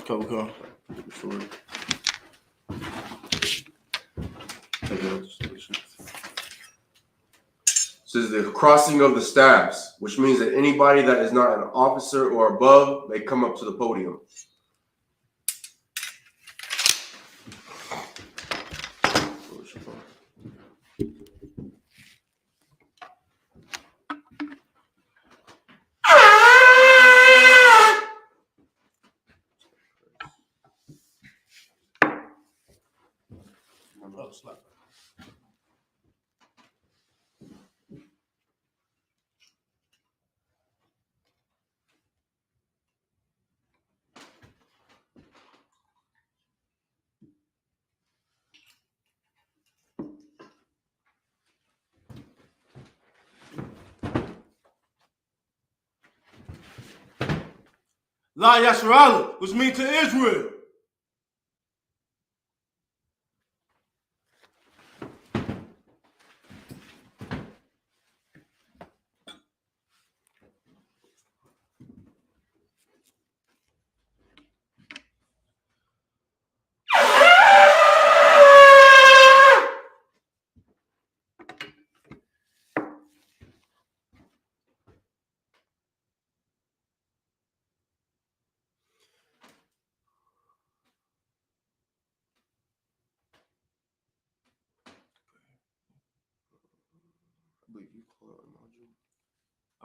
Coca. Says the crossing of the staffs, which means that anybody that is not an officer or above may come up to the podium. La Yasharala, which means to Israel.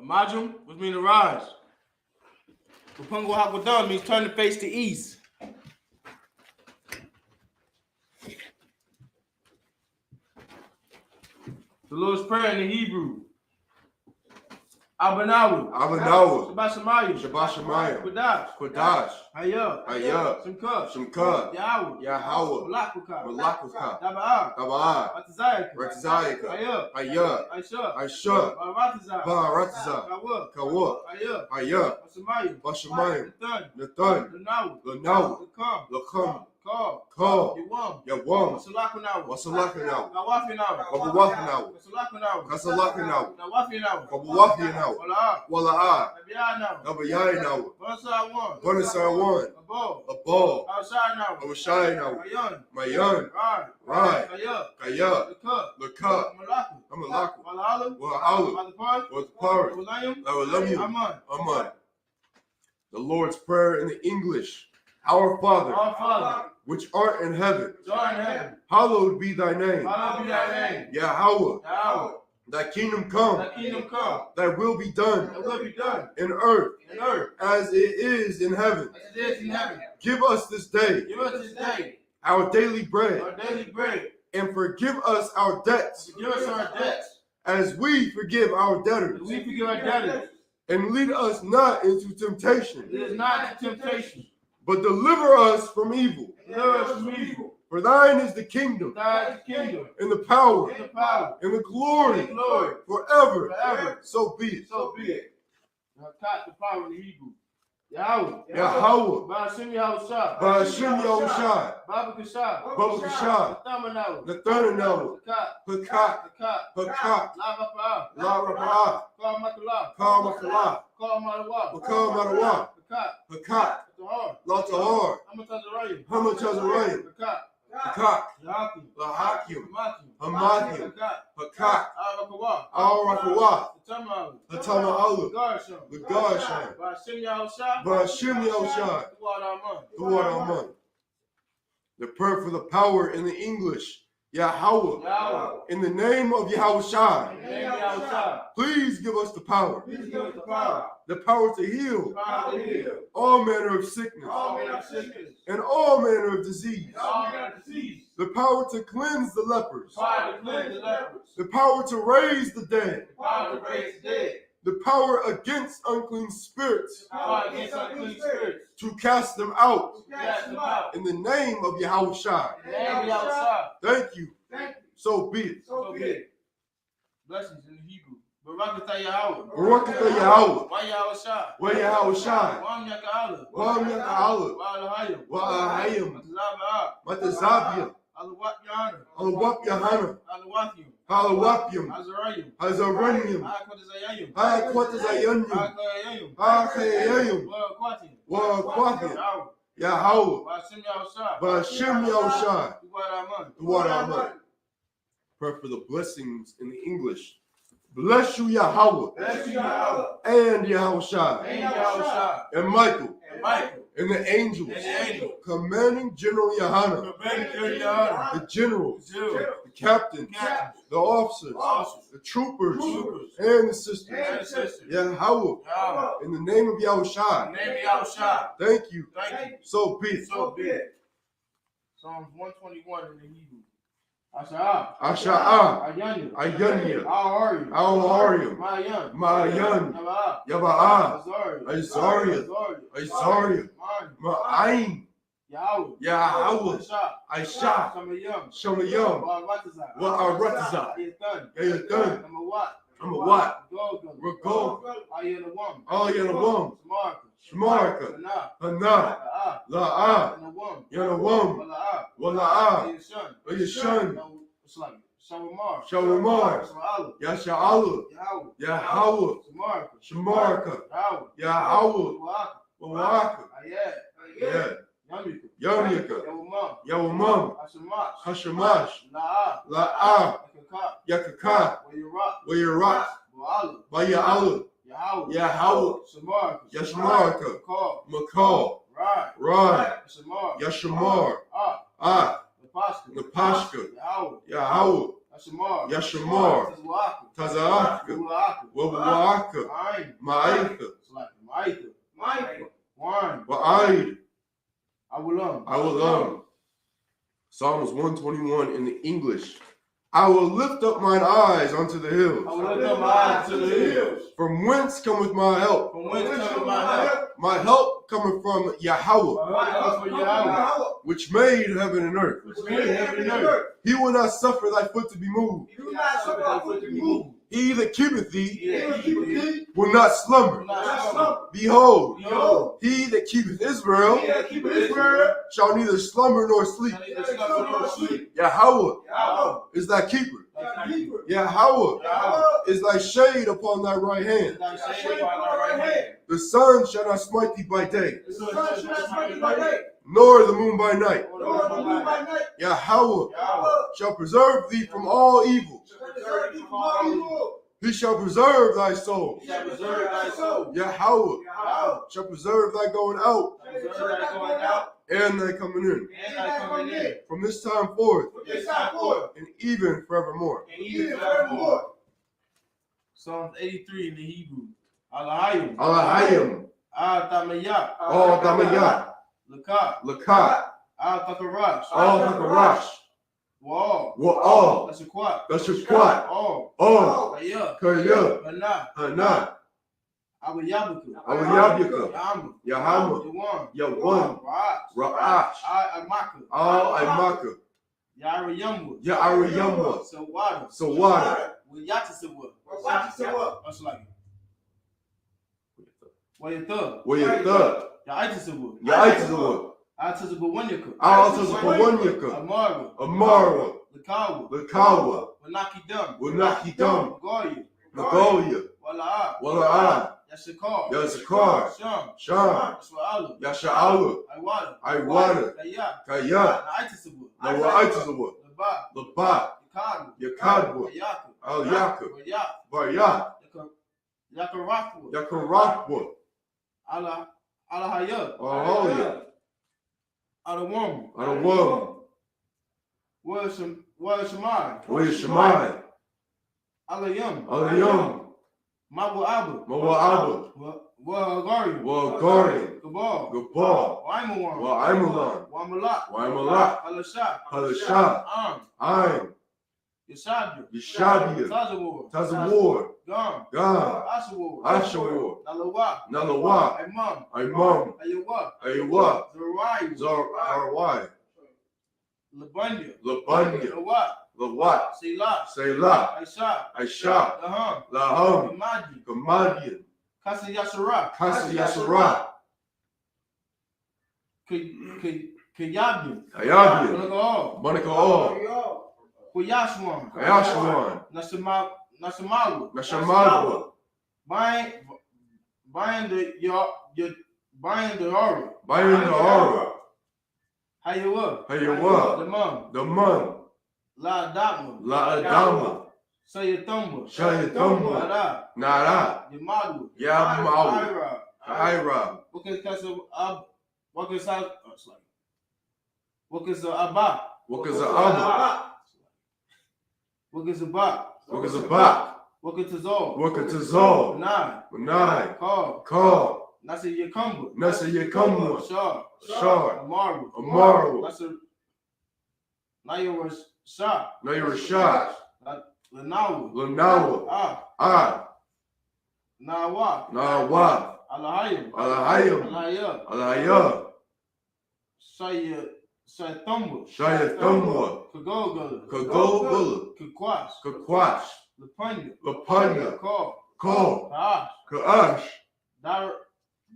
Amajum, which means to rise. Upungo Hakwadan means turn the face to east. The Lord's Prayer in the Hebrew. Abanawu. Shabbat Shemayim. Kodash. Hayah. Simka. Yahweh. Malakaka. Daba'ah. Ratazayaka. Hayah. Aisha. Baratazah. Kawah. Hayah. Bashamayim. Nathan. Lanawu. Lakam. Call. Yawam. Wasalakanaw. Wabawakanaw. Kasalakanaw. Wabawakanaw. Wala'ah. Nabayayanaw. Bonasawan. Abol. Awashayanaw. Mayan. Rai. Kaya. Laka. Amalaku. Wala'alu. Watapari. Aman. The Lord's Prayer in the English. Our Father, which art in heaven, hallowed be thy name. Yahweh, thy kingdom come, thy will be done in earth as it is in heaven. Give us this day our daily bread, and forgive us our debts as we forgive our debtors. And lead us not into temptation, but deliver us from evil. For thine is the kingdom, and the power, and the glory, forever. So be it. The power in the Hebrew. Yahweh. Ba'ashim Yahushai. Baba Kashab. Nathanael. Pakak. La Rapa'ah. Kal Makalah. Kal Marawa. Pakak. La Tahar. Hamatazarayim. Pakak. La Hakim. Hamathim. Pakak. Al Rakawa. Hatama'alu. The Garsham. Ba'ashim Yahushai. Duwad Aman. The prayer for the power in the English. Yahweh. In the name of Yahushai. Please give us the power. The power to heal all manner of sickness and all manner of disease. The power to cleanse the lepers. The power to raise the dead. The power against unclean spirits. To cast them out. In the name of Yahushai. Thank you. So be it. Blessings in the Hebrew. Barakatah Yahweh. Wa Yahushai. Wam Yaka'ala. Wa Ahayim. Matazabia. Alawat Yahana. Alawat Yahana. Halawapium. Hazarayum. Hazaranium. Hakwatazayayum. Hakwatazayanium. Hakayayum. Hakayayum. Wakwatium. Wakwatium. Yahweh. Yahweh. Bashim Yahushua. Bashim Yahushua. Duwadaman. Duwadaman. Pray for the blessings in the English. Bless you, Yahweh. Bless you, Yahweh. And Yahushua. And Yahushua. And Michael. And Michael. And the angels. And the angel. Commanding General Yohana. Commanding General Yohana. The generals. The captains. The officers. The troopers. And the sisters. Yahweh. In the name of Yahushua. In the name of Yahushua. Thank you. Thank you. So be it. So be it. Psalms 121 in the Hebrew. Asha'ah. Asha'ah. Ayanya. Ayanya. Al-Harim. Al-Harim. Ma'ayan. Ma'ayan. Yaba'ah. Yaba'ah. Azariah. Isariah. Ma'ayin. Yahweh. Yahweh. Aisha. Aisha. Shamayam. Shamayam. Wa'aratazah. Yayatan. Amawat. Ragol. Ayanawam. Shmarka. Hana. La'ah. Yanawam. Wala'ah. Yashan. Shawamar. Yasha'alu. Yahweh. Shamarka. Yahweh. Wa'aka. Yeah. Yamyaka. Yawamam. Hashamash. La'ah. Yakaka. Wayarat. Baya'alu. Yahweh. Yashmarka. Makal. Rad. Yashamar. Napashka. Yahweh. Yashamar. Taza'aka. Wawa'aka. Ma'aika. Wa'aid. Awulam. Psalms 121 in the English. I will lift up mine eyes unto the hills. I will lift up my eyes to the hills. From whence cometh my help? From whence cometh my help? My help cometh from Yahweh, My help comes from Yahweh, which made heaven and earth. which made heaven and earth. He will not suffer thy foot to be moved. He will not suffer thy foot to be moved. He that keepeth thee He that keepeth thee will not slumber. will not slumber. Behold, Behold, he that keepeth Israel he that keepeth Israel shall neither slumber nor sleep. shall neither slumber nor sleep. Yahweh Yahweh, is thy keeper. thy keeper. Yahweh Yahweh is thy shade upon thy right hand. is thy shade upon thy right hand. The sun shall not smite thee by day, The sun shall not smite thee by day, nor the moon by night. nor the moon by night. Yahweh Yahweh shall preserve thee from all evil. shall preserve thee from all evil. He shall preserve thy soul. He shall preserve thy soul. Yahweh Yahweh shall preserve thy going out shall preserve thy going out and thy coming in, and thy coming in. from this time forth From this time forth and even forevermore. and even forevermore. Psalms 83 in the Hebrew. Alahayim. Alahayim, Al-Tamayah. Al-Damayah, Lakah. Lakat, Al-Takarash. Al-Hakarash, Wa'al. Wa'al, Ashakwat. Dashakwat, All. Al, Kaya. Kaya, Hana. Hana, Awayabuka. Awayabuka, Yama. Yahama, Yawan. Yawan, Ra'ach. Ra'ash, Al-Amaka. Al-Imaka, Yarayamwa. Ya'ariyamwa, Sawada. Sawada, Wayatasawa. That's like Wayatha. Wayatha, Yaitasawa. Yaitazawa, Atasawa. Al-Tazapawanyaka, Amara. Amara, Lakawa. Lakawa, Wanaki Dam. Wanakidam, Goya. Nagoya, Wala'a. Wala'ah, Yashakar. Yazakar, Sham. Sham, Yashwa'ala. Yasha'ala, Iwada. Iwana, Kaya. Kaya, Naitasawa. Nawaitazawa, Laba. Labat, Yakadu. Yakadwa, Kayaka. Al-Yaka, Wayat. Bayat, Yakarakwa. Yakarakwa, Alahayat. Aholia, Alawam. Adawam, Wa'ashamai. Wayashamai, Alayam. Alayam, Mabu'aba. Mawa'aba, Wa'agari. Wa'agari, Gabal. Gabal, Waimawan. Wa'aimalan, Wamalak. Waimalak, Alasha. Halasha, Aim, Yashabia. Yeshabia, Tazawar. Tazawar, Gam. Gam, Ashawar. Ashawar, Nalawa. Nalawa, Imam. Imam, Ayawa. Ayawa, Zariah. Zarwai, Labanya. Labanya, Lawat. Lawat, Selah. Selah, Aisha. Aisha, Laham. Laham, Imadi. Gamadian, Kasi Yashara. Kasi Yasara, Kayabian. Kayabian, Manakal. Monica All, For Yashuan. Yashuan. Nasamawa. Buying the aura. How you what? The mum. La Adama. Say your thumba. Nara. Yamawu. Ira. What is the Abba? What is the Abba? What is the Bak? What is the Bak? What is the Zol? What is the Zol? Manai. Call. Nasa Yakumba. Shar. Amaru. Now you were shot. Lanawa. Nawa. Alahayim. Say Thumba. Kagogula. Kakwash. Lapanya. Call. Kaash.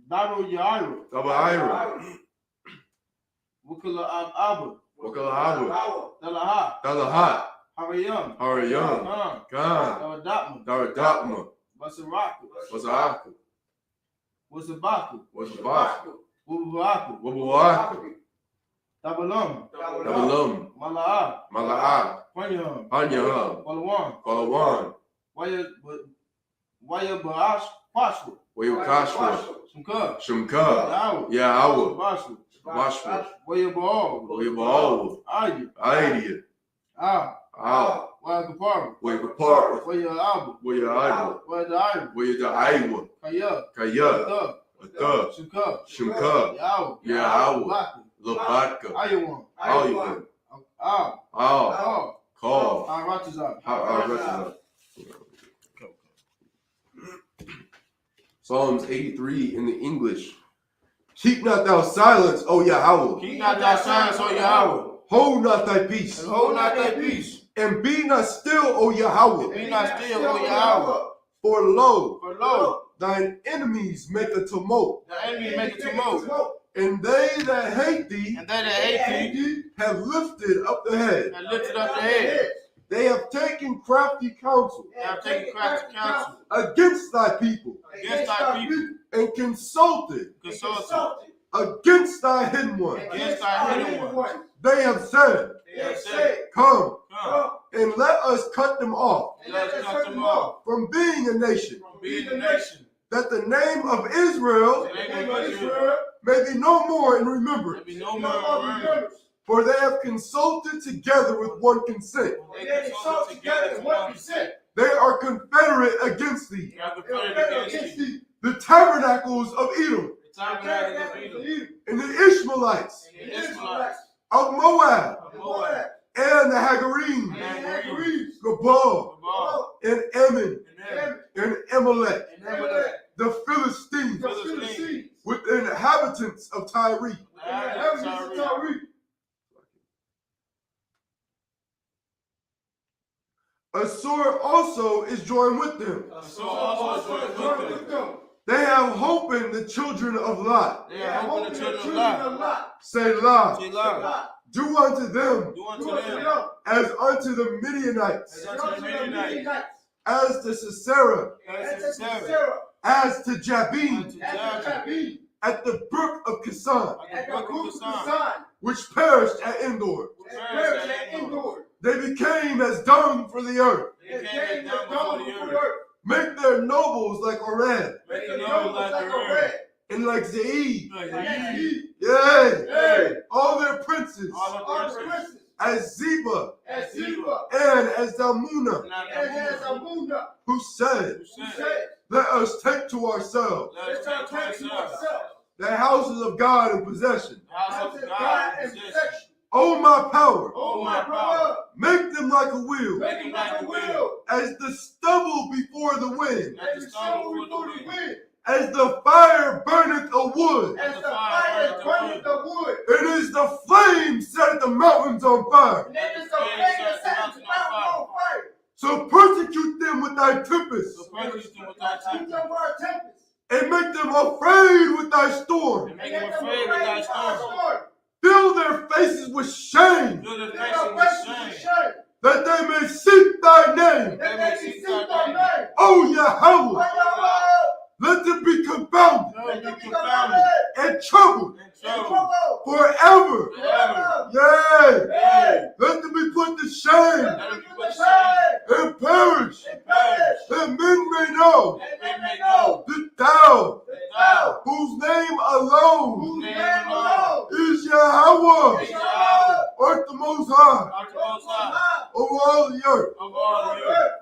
Daru Yaira. Wukala Abu. Dalaha. Harayam. Khan. Daradapma. Wasaraku. Wasabaku. Wubuaku. Dabalum. Mala'a. Panyaham. Palawan. Waya Pashwa. Shumka. Yawa. Bashwa. Waya Baal. Idea. Waya Kapara. Waya Abu. Waya the Iowa. Kaya. Shumka. Yawa. Labatka. Ayuwan. Call. Psalms 83 in the English. Keep not thou silence, O Yahweh. Hold not thy peace. And be not still, O Yahweh. For lo, thine enemies make a tumult. And they that hate thee have lifted up the head. They have taken crafty counsel against thy people. And consulted against thy hidden one. They have said, come and let us cut them off from being a nation. That the name of Israel may be no more in remembrance. For they have consulted together with one consent. They are confederate against thee. The tabernacles of Edom. And the Ishmaelites of Moab. And the Hagarim. Gabal. And Ammon. And Amalek. The Philistines. With the inhabitants of Tyre. A sword also is joined with them. They have hope in the children of Lot. Selah. Do unto them as unto the Midianites. As to Sisera. As to Jabin. At the brook of Kisan. Which perished at Endor. They became as dung for the earth. Make their nobles like Oreb. And like Zeid. Yea. All their princes. As Zeba. And as Zalmunna. Who said, let us take to ourselves the houses of God in possession. O my power, make them like a wheel, as the stubble before the wind, as the fire burneth a wood, and as the flame set the mountains on fire. So persecute them with thy tempest, and make them afraid with thy storm. Fill their faces with shame. that they may seek thy name. O Yahweh, let them be confounded and troubled forever. Yea, let them be put to shame and perish, that men may know that thou, whose name alone is Yahweh, art the Most High of all the earth.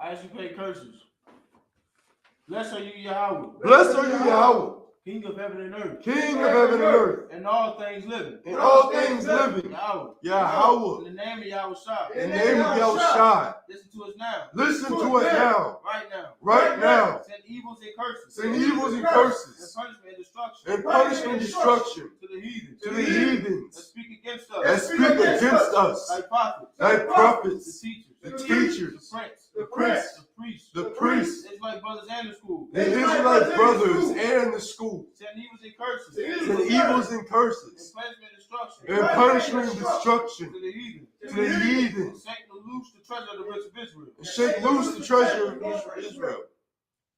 Isupk curses. Blessed are you, Yahweh. Blessed are you, Yahweh, King of heaven and earth. King of heaven and earth, And all things living. and all things living. Yahweh. Yahweh, In the name of Yahweh Shai. in the name of Yahushua. Listen to us now. Listen to it now. Right now. Right now. Send evils and curses. Send evils and And curses. punishment and destruction. And punishment and destruction. To the heathens. To the heathens. That speak against us. That speak against us. Thy prophets. Thy The prophets. teachers. The teachers. The prince. The The priests. The priests. The Israelite brothers and the school. The Israelite brothers and the school. Send evils and curses. Send evils and And curses. punishment and destruction. And punishment and destruction. To the heathen. To the heathens. Shake loose the treasure of the rich of Israel. And shake loose the treasure of Israel.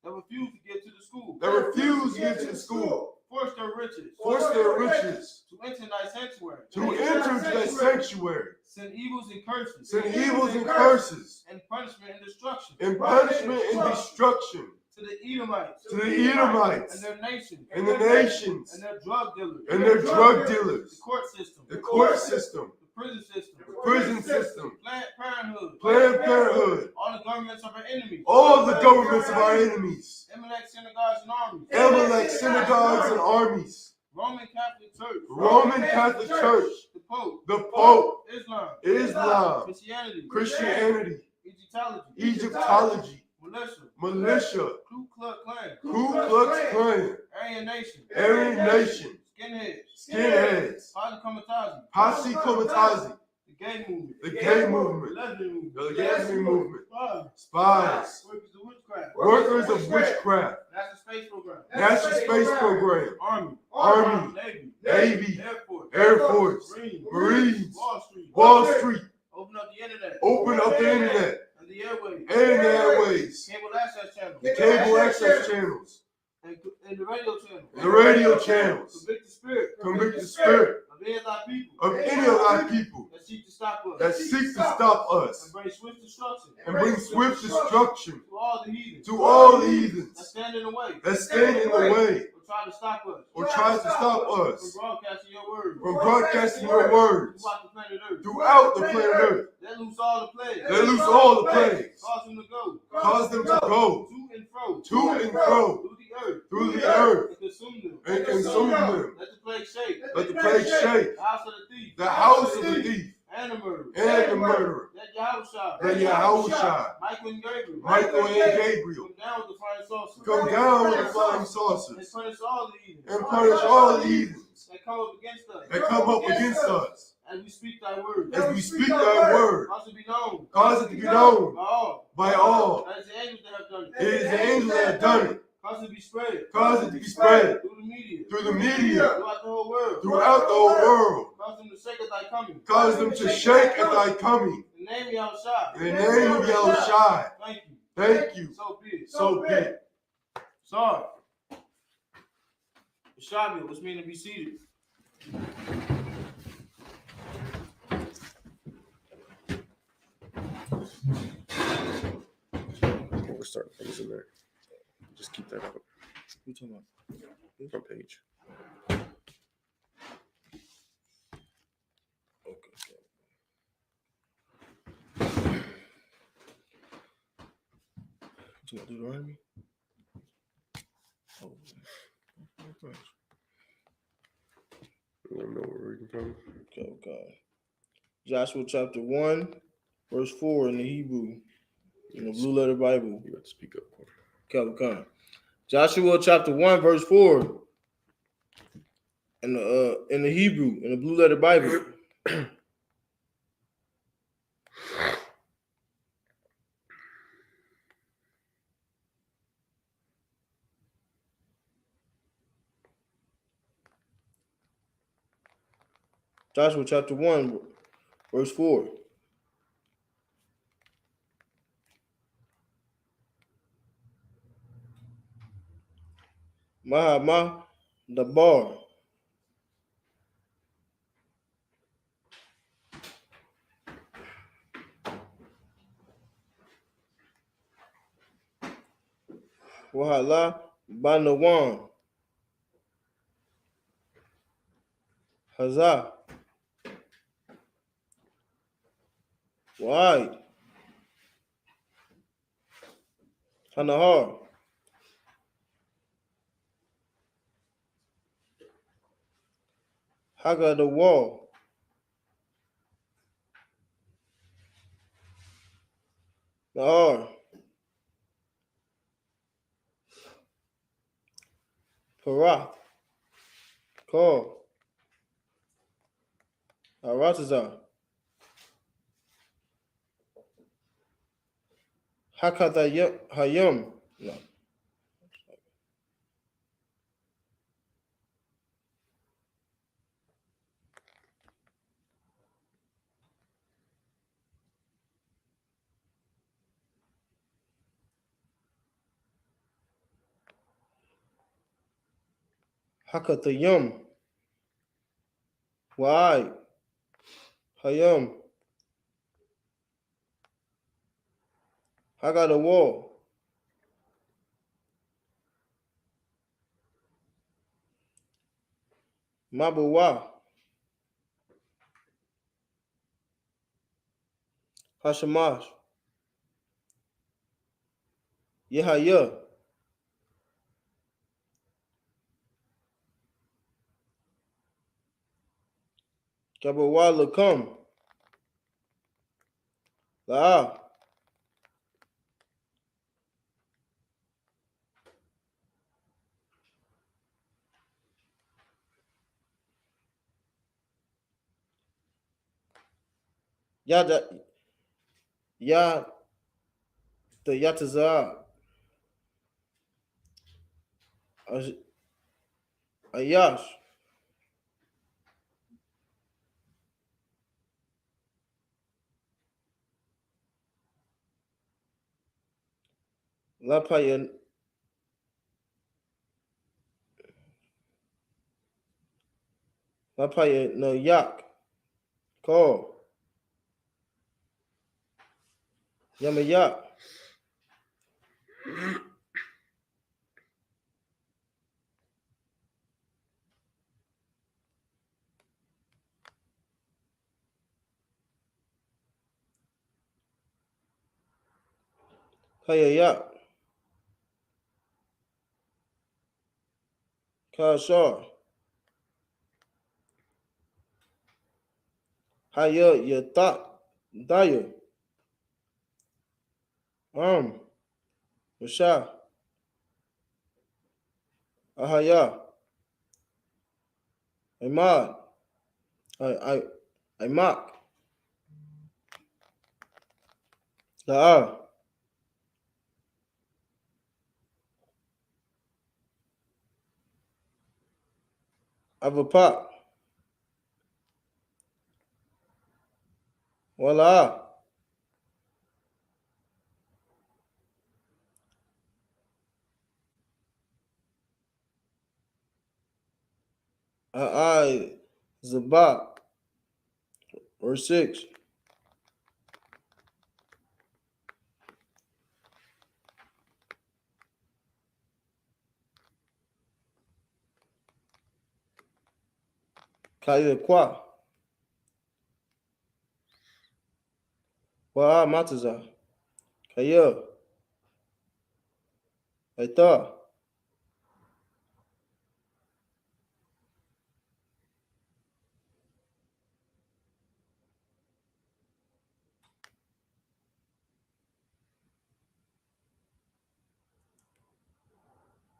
That refuse to get to the school. That refuse to get to the school. Force their riches. Force their riches. To enter thy sanctuary. To enter to thy sanctuary. Send evils and curses. Send evils and curses. And punishment and destruction. And punishment and destruction. To the Edomites. To the Edomites. And their nations. And the nations. And their drug dealers. And their drug The dealers. court system. The court system. The prison system. The prison system. Planned Parenthood. Planned Parenthood. All the governments of our enemies. All the governments of our enemies. Amalek synagogues and armies. Amalek synagogues and armies. Roman Catholic Church. Roman Catholic Church. The Pope. The Pope. Islam. Islam. Christianity. Christianity. Egyptology. Egyptology. Militia. Militia. Ku Klux Klan. Ku Klux Klan. Aryan Nation. Aryan Nation. Skinheads. Skinheads. Posse Comitazi. Posse Comitazi. The gay movement. The gay movement. Lesbian movement. The lesbian movement. Spies. Spies. Workers of witchcraft. Workers of witchcraft. National Space Program. National Space Program. Army. Army. Navy. Navy. Air Force. Air Force. Marines. Marines. Wall Street. Wall Street. Open up the internet. Open up the internet. And the airways. And the airways. Cable access channels. The cable access channels. And the radio channels. The radio channels. Convict the spirit. Convict the spirit Of any of thy people. of any of our people That seek to stop us. that seek to stop us And bring swift destruction. and bring swift destruction To all the heathens. to all the That heathens stand in the way. that stand in the way Or try to stop us. or try to stop From us broadcasting your word. from broadcasting your words Throughout the planet Earth. throughout the planet Earth. Let loose all the plagues. Let loose all the plagues. Cause them to go. Cause them to go To and fro. to and fro Through the earth. through the earth And consume them. and consume them. Let the plague shake. Let the plague shake The house of the thief. the house of the thief And the murderer. and the murderer. Let Yahushua. Let Yahushua, Michael and Gabriel. Michael and Gabriel Come down with the flying saucer. come down with the flying And saucers punish all the heathens. and punish all the heathens That come up against us. that come up against us As we speak thy word. as we speak thy word. Cause it to be known. Cause it to be known By all. by all. That is the angels that have done it. It is the angels that have done it. Cause it to be spread. Cause it to be spread Through the media. through the media Throughout the whole world. throughout the whole world. Cause them to shake at thy coming. Cause them to shake at thy coming. In the name of Yahushua. In the name of Yahushua. Thank you. Thank you. So be it. So be it. Sorry. Shabbat, which means to be seated. We'll start things in there. Just keep that up. What you talking about? Front page. Okay. You want to do the army? Oh, okay. I don't know where we're reading from. Okay. Joshua chapter 1, verse 4 in the Hebrew, in the Blue Letter Bible. You got to speak up. Okay. Joshua chapter 1, verse 4 in the Hebrew, in the Blue Letter Bible. Joshua chapter 1, verse 4. Mahama Dabar. Wahala Banawan. Hazah. Wide. Hanahar. Haga the wall. Nahar. Parath. Kor. Aratazar. Hakatayum. No. Hakatayum. Wide. Hayum. Haga the wall. Mabawa. Hashamash. Yehaya. Gabawa Lakum. La'a. Yada. Ya the Yataza. Ayash. Lapaya. Lapaya no yak. Ko. Yamayak. Kayayak. Kashar. Haya Yatak. Dayo. Rasha. Ahaya. Imad. Imak. La'a. Avapak. Wala. Ai Zabak. Or 6. Kaya Kwa. Wa'a Mataza. Kaya. Aita.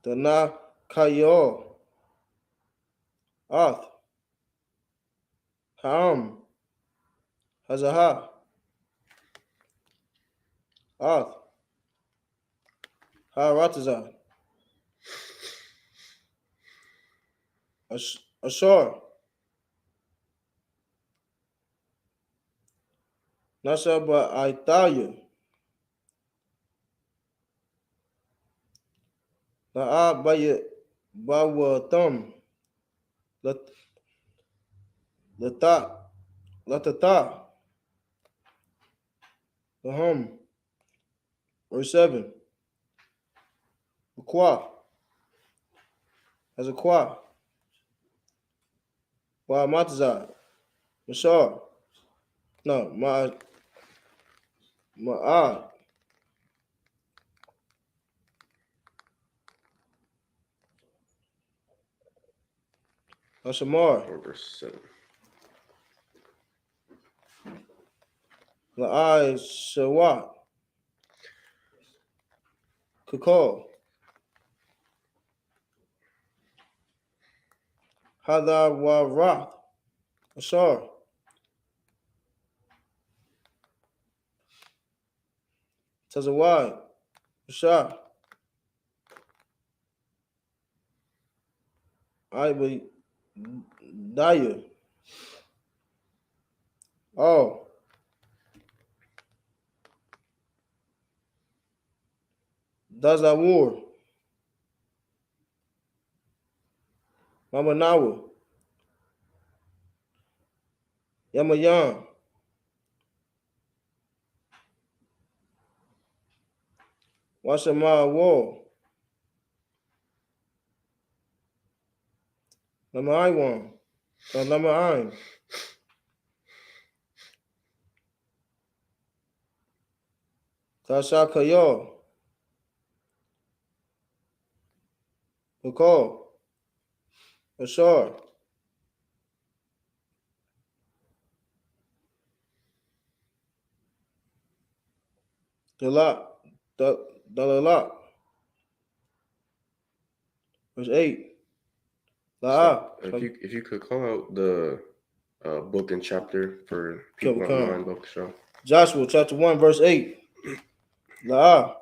Dana Kayo. Ath. Ham. Hazaha. Ath. Harataza. Ashar. Nasaba Aitaya. La Abaya Bawa Thumb. Lata. Latata. The hum. Verse 7. Qua. As a qua. Wa Matazai. Mashar. No, Ma'ad. Ashamar. Verse 7. La'ai Shawat. Kakal. Hadar Wa Rath. Ashar. Tazawai. Ashar. Iba Daya. Oh. Dazawur. Mamanawa. Yamayan. Washama Wall. Lama Iwan. Lama Aim. Tasha Kayo. Pakal. Ashar. Dalak. Dalalak. Verse 8. So if you could call out the book and chapter for people online, book show. Joshua chapter 1, verse 8. La'ah.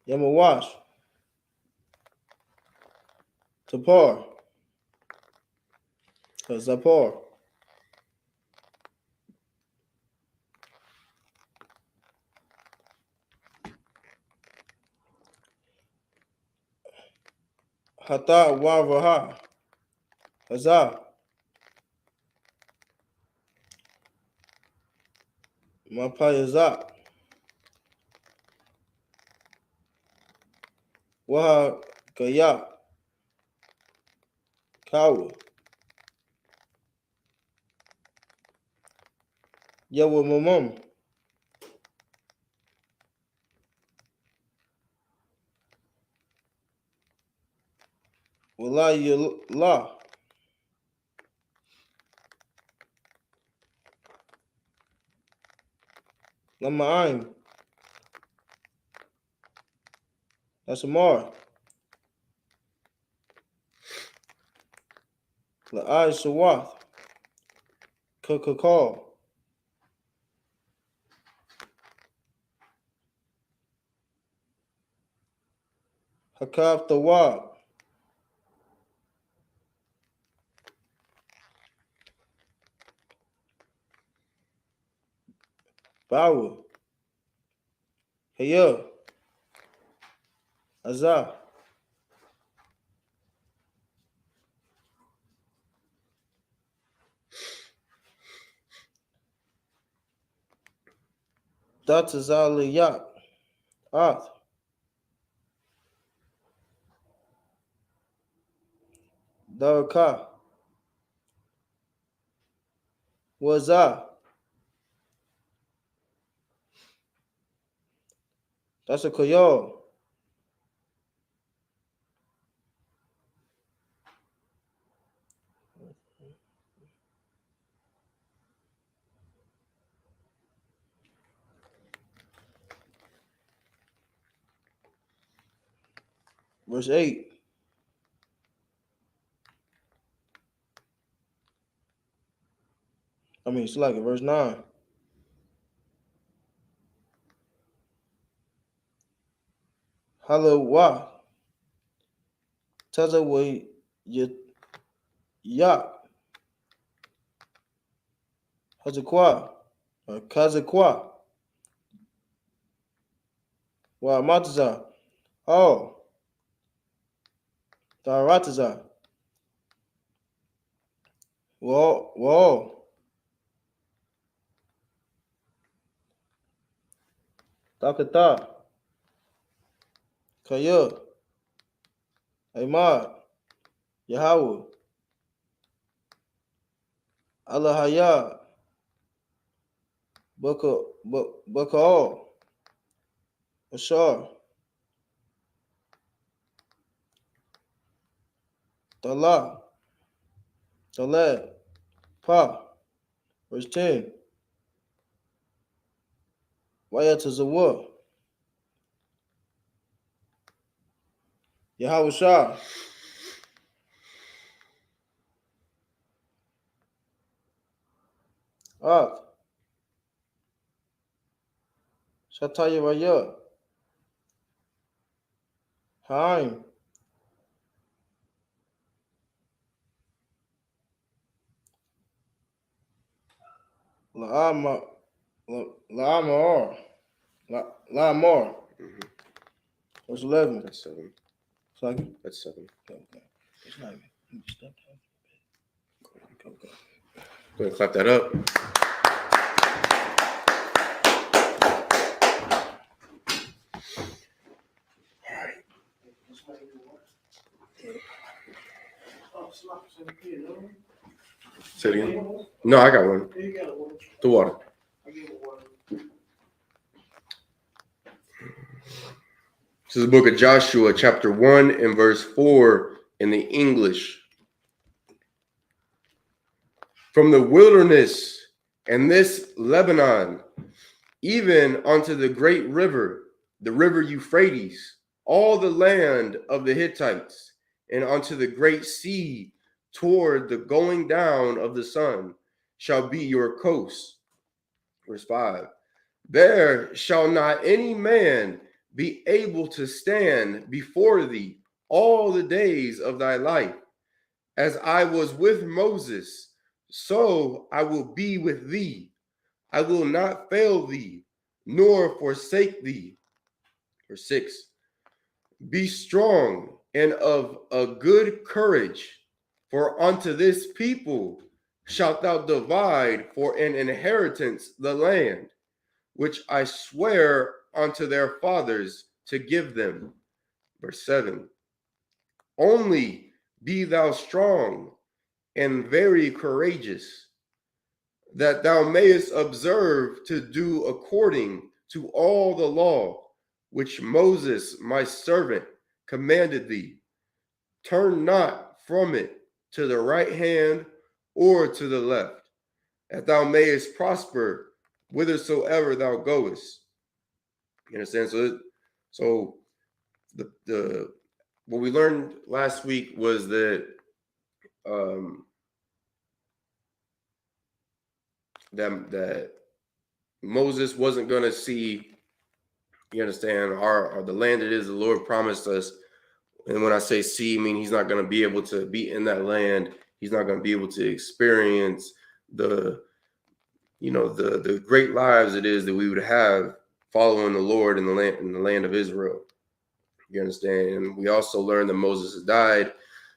Yamawash. Tapar. Zapar. Hata Wavaha. Hazah. Mapayazak. Waha Kayak. Kawa. Yawa Mamam. Walayullah. Lama'aim. That's Amar. La'ai Sawath. Kakakal. Hakab Tawab. Bawa. Hiya. Azah. Datazaliyat. Ath. Daraka. Wazah. That's a Koyol. Verse 8. It's like verse 9. Halawa. Tazaway Yak. Hazakwa. Kazakwa. Wa Mataza. Oh. Tarataza. Whoa. Takata. Kaya. Aymad. Yahweh. Allahaya. Baka. Ashar. Tala. Talad. Pa. Verse 10. Wayatazawa. Yahweh Shah. Ak. Shataya Raya. Haim. La'amar. La'amar. Verse 11. That's 7. Second. That's 7. Okay. It's not even. Go ahead and clap that up. Say it again. No, I got one. The water. This is the book of Joshua, chapter 1 and verse 4 in the English. From the wilderness and this Lebanon, even unto the great river, the river Euphrates, all the land of the Hittites, and unto the great sea toward the going down of the sun, shall be your coast. Verse 5. There shall not any man be able to stand before thee all the days of thy life. As I was with Moses, so I will be with thee. I will not fail thee, nor forsake thee. Verse 6. Be strong and of a good courage, for unto this people shalt thou divide for an inheritance the land, which I swear unto their fathers to give them. Verse 7. Only be thou strong and very courageous, that thou mayest observe to do according to all the law which Moses my servant commanded thee. Turn not from it to the right hand or to the left, that thou mayest prosper whithersoever thou goest. You understand? So the what we learned last week was that that Moses wasn't going to see, you understand, our the land it is the Lord promised us. And when I say see, I mean he's not going to be able to be in that land. He's not going to be able to experience the great lives it is that we would have following the Lord in the land of Israel. You understand? And we also learned that Moses has died.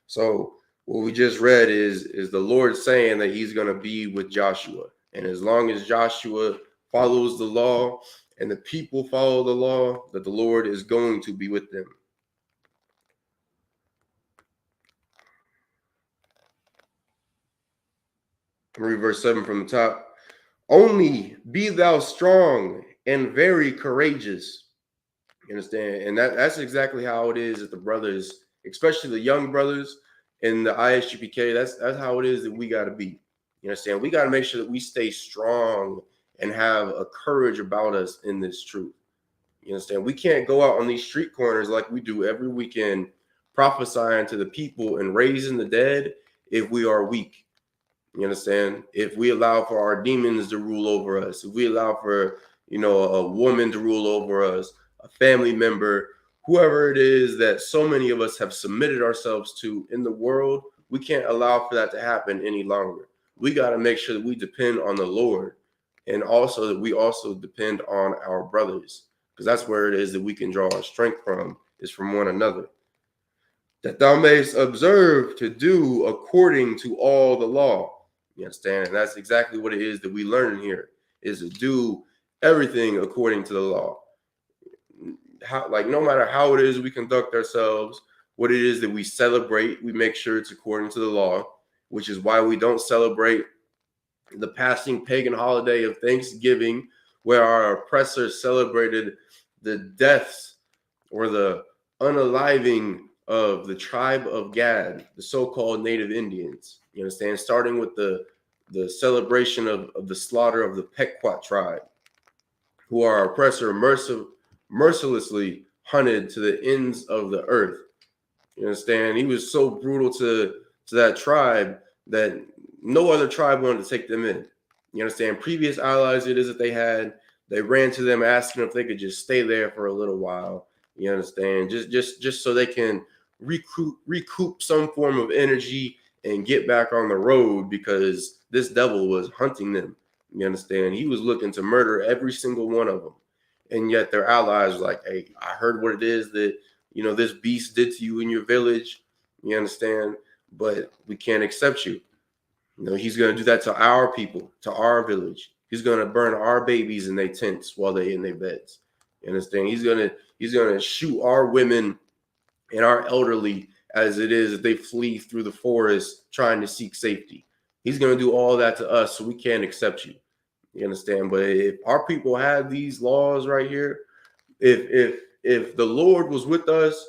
So what we just read is the Lord saying that he's going to be with Joshua. And as long as Joshua follows the law and the people follow the law, that the Lord is going to be with them. Read verse 7 from the top. Only be thou strong and very courageous. You understand? And that's exactly how it is that the brothers, especially the young brothers in the ISUPK, that's how it is that we got to be. You understand? We got to make sure that we stay strong and have a courage about us in this truth. You understand? We can't go out on these street corners like we do every weekend, prophesying to the people and raising the dead if we are weak. You understand? If we allow for our demons to rule over us, if we allow for, a woman to rule over us, a family member, whoever it is that so many of us have submitted ourselves to in the world, we can't allow for that to happen any longer. we got to make sure that we depend on the Lord, and also that we also depend on our brothers, because that's where it is that we can draw our strength from, is from one another. That thou mayest observe to do according to all the law. You understand? And that's exactly what it is that we learn in here, is to do everything according to the law. How, like, no matter how it is we conduct ourselves, what it is that we celebrate, we make sure it's according to the law, which is why we don't celebrate the passing pagan holiday of Thanksgiving, where our oppressors celebrated the deaths or the unaliving of the tribe of Gad, the so-called native Indians. You understand? Starting with the celebration of the slaughter of the Pequot tribe, who our oppressor mercilessly hunted to the ends of the earth. You understand? He was so brutal to that tribe that no other tribe wanted to take them in. You understand? Previous allies it is that they had, they ran to them asking if they could just stay there for a little while. You understand? Just so they can recoup some form of energy and get back on the road, because this devil was hunting them. You understand? He was looking to murder every single one of them. And yet their allies were like, hey, I heard what it is that, you know, this beast did to you in your village. You understand? But we can't accept you. You know, he's going to do that to our people, to our village. He's going to burn our babies in their tents while they're in their beds. You understand? He's going to shoot our women and our elderly as it is that they flee through the forest trying to seek safety. He's going to do all that to us, so we can't accept you. You understand? But if our people had these laws right here, if the Lord was with us,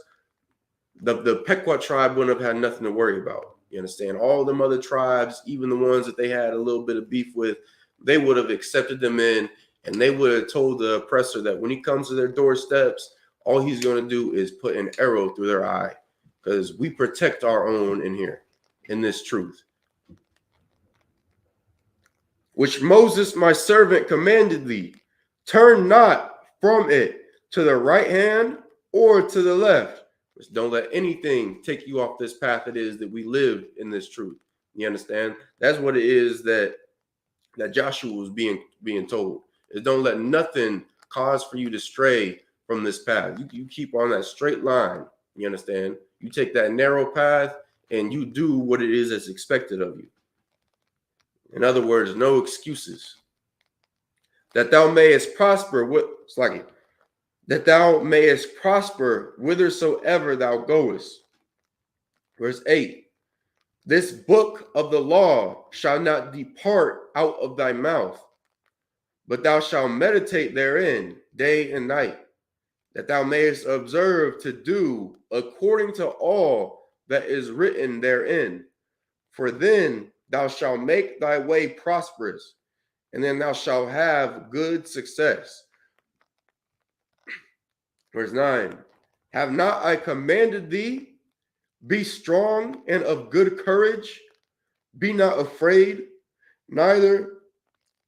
the Pequot tribe wouldn't have had nothing to worry about. You understand? All them other tribes, even the ones that they had a little bit of beef with, they would have accepted them in, and they would have told the oppressor that when he comes to their doorsteps, all he's going to do is put an arrow through their eye, because we protect our own in here, in this truth, which Moses, my servant, commanded thee. Turn not from it to the right hand or to the left. Just don't let anything take you off this path it is that we live in this truth. You understand? That's what it is that Joshua was being told. Is don't let nothing cause for you to stray from this path. You keep on that straight line. You understand? You take that narrow path and you do what it is that's expected of you. In other words, no excuses. That thou mayest prosper that thou mayest prosper whithersoever thou goest. Verse 8. This book of the law shall not depart out of thy mouth, but thou shalt meditate therein day and night, that thou mayest observe to do according to all that is written therein. For then thou shalt make thy way prosperous, and then thou shalt have good success. Verse 9. Have not I commanded thee? Be strong and of good courage. Be not afraid, neither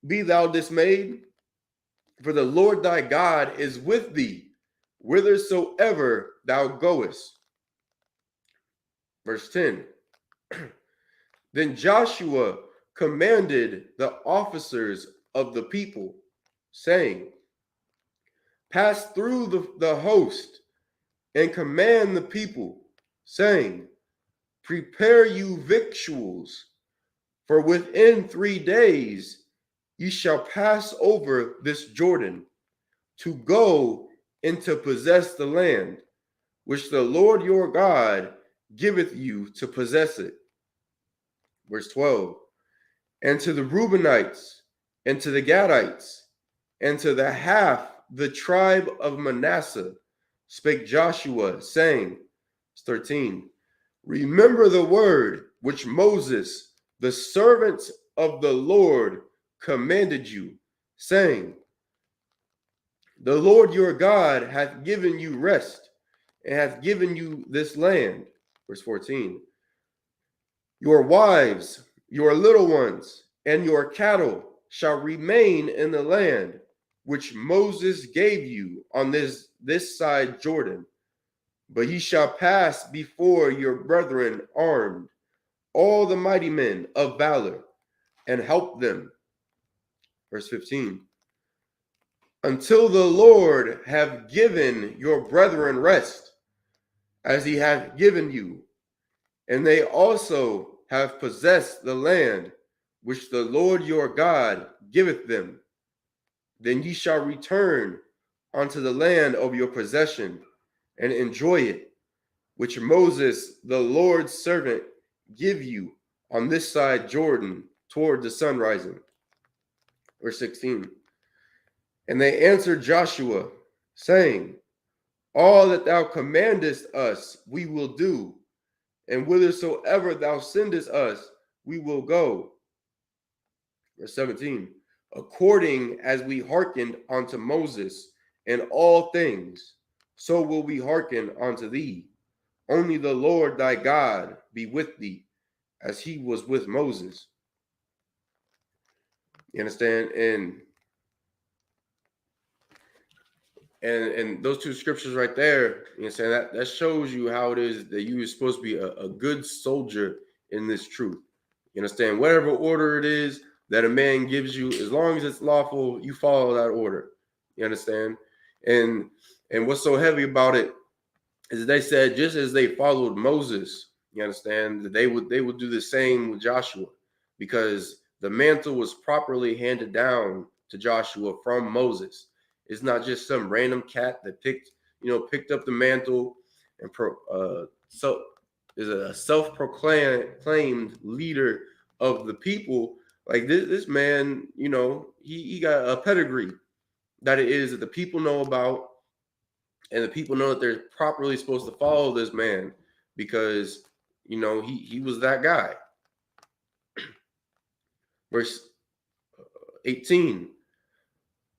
be thou dismayed. For the Lord thy God is with thee, whithersoever thou goest. Verse 10. Then Joshua commanded the officers of the people, saying, pass through the host and command the people, saying, prepare you victuals, for within 3 days ye shall pass over this Jordan to go and to possess the land, which the Lord your God giveth you to possess it. Verse 12. And to the Reubenites, and to the Gadites, and to the half the tribe of Manasseh, spake Joshua, saying, 13. Remember the word which Moses, the servant of the Lord, commanded you, saying, the Lord your God hath given you rest, and hath given you this land. Verse 14. Your wives, your little ones, and your cattle shall remain in the land which Moses gave you on this side Jordan. But ye shall pass before your brethren armed, all the mighty men of valor. and help them. Verse 15. Until the Lord have given your brethren rest, as he hath given you, and they also have possessed the land which the Lord your God giveth them, then ye shall return unto the land of your possession and enjoy it, which Moses the Lord's servant give you on this side Jordan toward the sun rising. Verse 16. And they answered Joshua, saying, all that thou commandest us we will do, and whithersoever thou sendest us we will go. Verse 17. According as we hearkened unto Moses in all things, so will we hearken unto thee. Only the Lord thy God be with thee, as he was with Moses. You understand? And those two scriptures right there, you know what I'm saying, that shows you how it is that you are supposed to be a good soldier in this truth. You understand? Whatever order it is that a man gives you, as long as it's lawful, you follow that order. You understand? And what's so heavy about it is they said, just as they followed Moses, you understand, that they would do the same with Joshua, because the mantle was properly handed down to Joshua from Moses. It's not just some random cat that picked up the mantle and so is a self-proclaimed leader of the people. Like this man, he got a pedigree that it is that the people know about, and the people know that they're properly supposed to follow this man because he was that guy. Verse 18.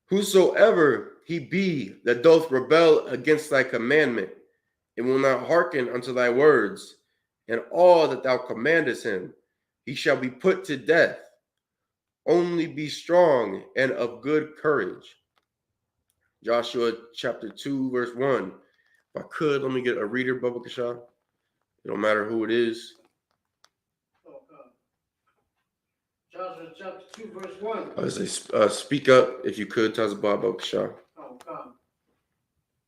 Whosoever he be that doth rebel against thy commandment, and will not hearken unto thy words, and all that thou commandest him, he shall be put to death. Only be strong and of good courage. Joshua chapter 2, verse 1. If I could, let me get a reader, Bubba Kashaw. It don't matter who it is. Joshua chapter 2, verse 1. I was say, speak up if you could, Tazabah Kashaw. Oh, come.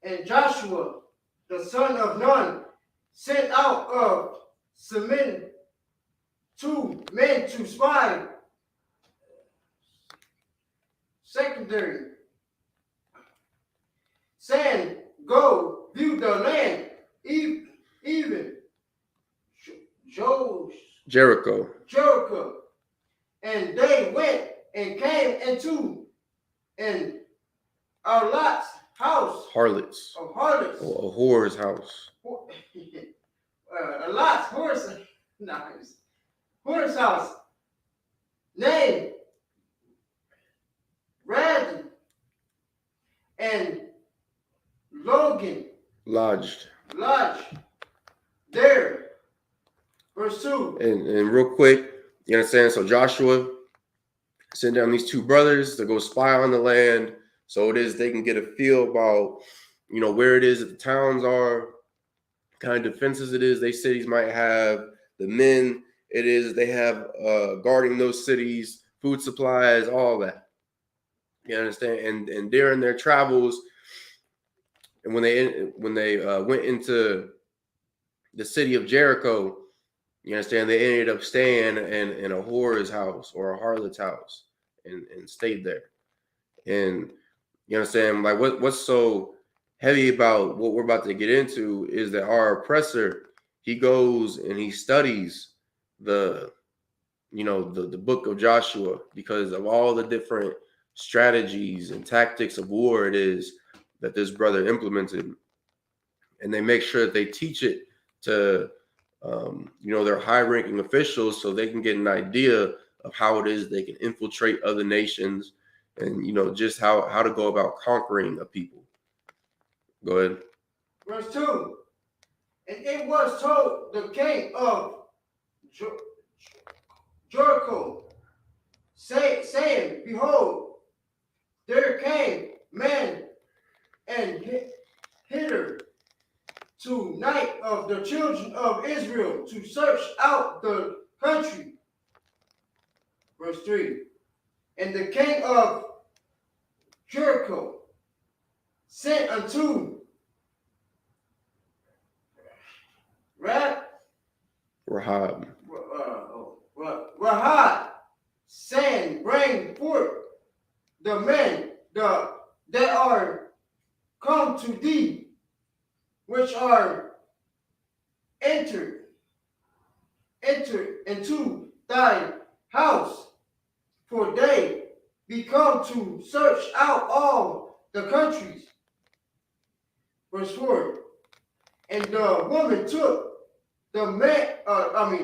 And Joshua, the son of Nun, sent out of Semin 2 men to spy secondary, saying, go view the land, even Jericho. And they went and came into an Lot's house. Harlots. Of harlots. A whore's house. A Lot's horse. Nice. Horse house. Named Radin and Logan. Lodged. There. Verse 2. And real quick, you understand? So Joshua sent down these two brothers to go spy on the land. So it is they can get a feel about, where it is that the towns are, kind of defenses it is they cities might have, the men it is they have guarding those cities, food supplies, all that. You understand? And during their travels, and when they went into the city of Jericho, you understand, they ended up staying in a whore's house or a harlot's house and stayed there. And you understand, like what's so heavy about what we're about to get into is that our oppressor, he goes and he studies the book of Joshua because of all the different strategies and tactics of war it is that this brother implemented. And they make sure that they teach it to their high-ranking officials so they can get an idea of how it is they can infiltrate other nations and just how to go about conquering a people. Go ahead. Verse 2. And it was told the king of Jericho, saying, behold, there came men and hither tonight of the children of Israel to search out the country. Verse 3. And the king of Jericho sent unto Rahab, saying, bring forth the men that are come to thee, which are entered into thy house, for they be come to search out all the countries. Verse 4. And the woman took the man, let me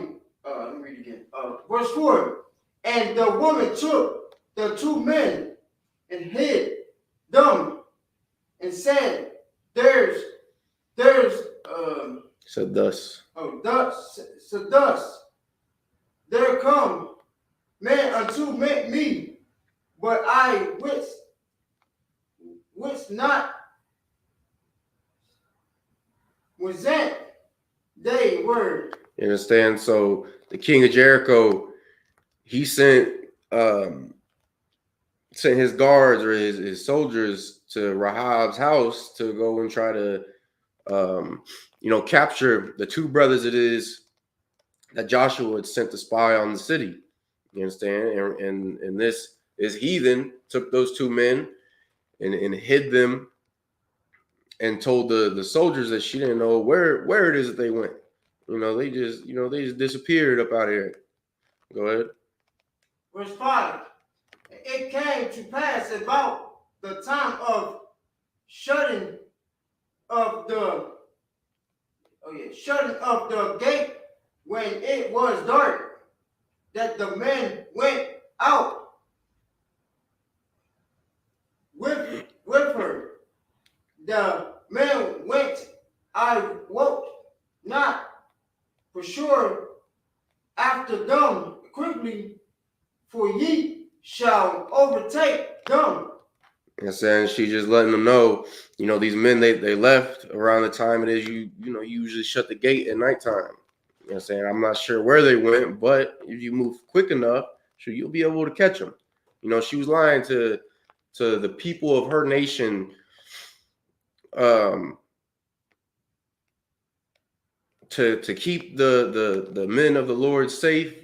read again. Verse 4. And the woman took the two men and hid them and said, said thus. Thus there come men unto me, but I wist not was that they were. You understand? So the king of Jericho, he sent his guards or his soldiers to Rahab's house to go and try to capture the two brothers it is that Joshua had sent to spy on the city. You understand? And this is heathen took those two men and hid them and told the soldiers that she didn't know where it is that they went. They just disappeared up out of here. Go ahead. Verse 5. It came to pass about the time of shutting of the gate, when it was dark, that the men went out with her. The men went, I wot not for sure after them quickly, for ye shall overtake them. And saying she's just letting them know, these men they left around the time it is you usually shut the gate at nighttime. You know what I'm saying? I'm not sure where they went, but if you move quick enough, sure you'll be able to catch them. She was lying to the people of her nation, to keep the men of the Lord safe,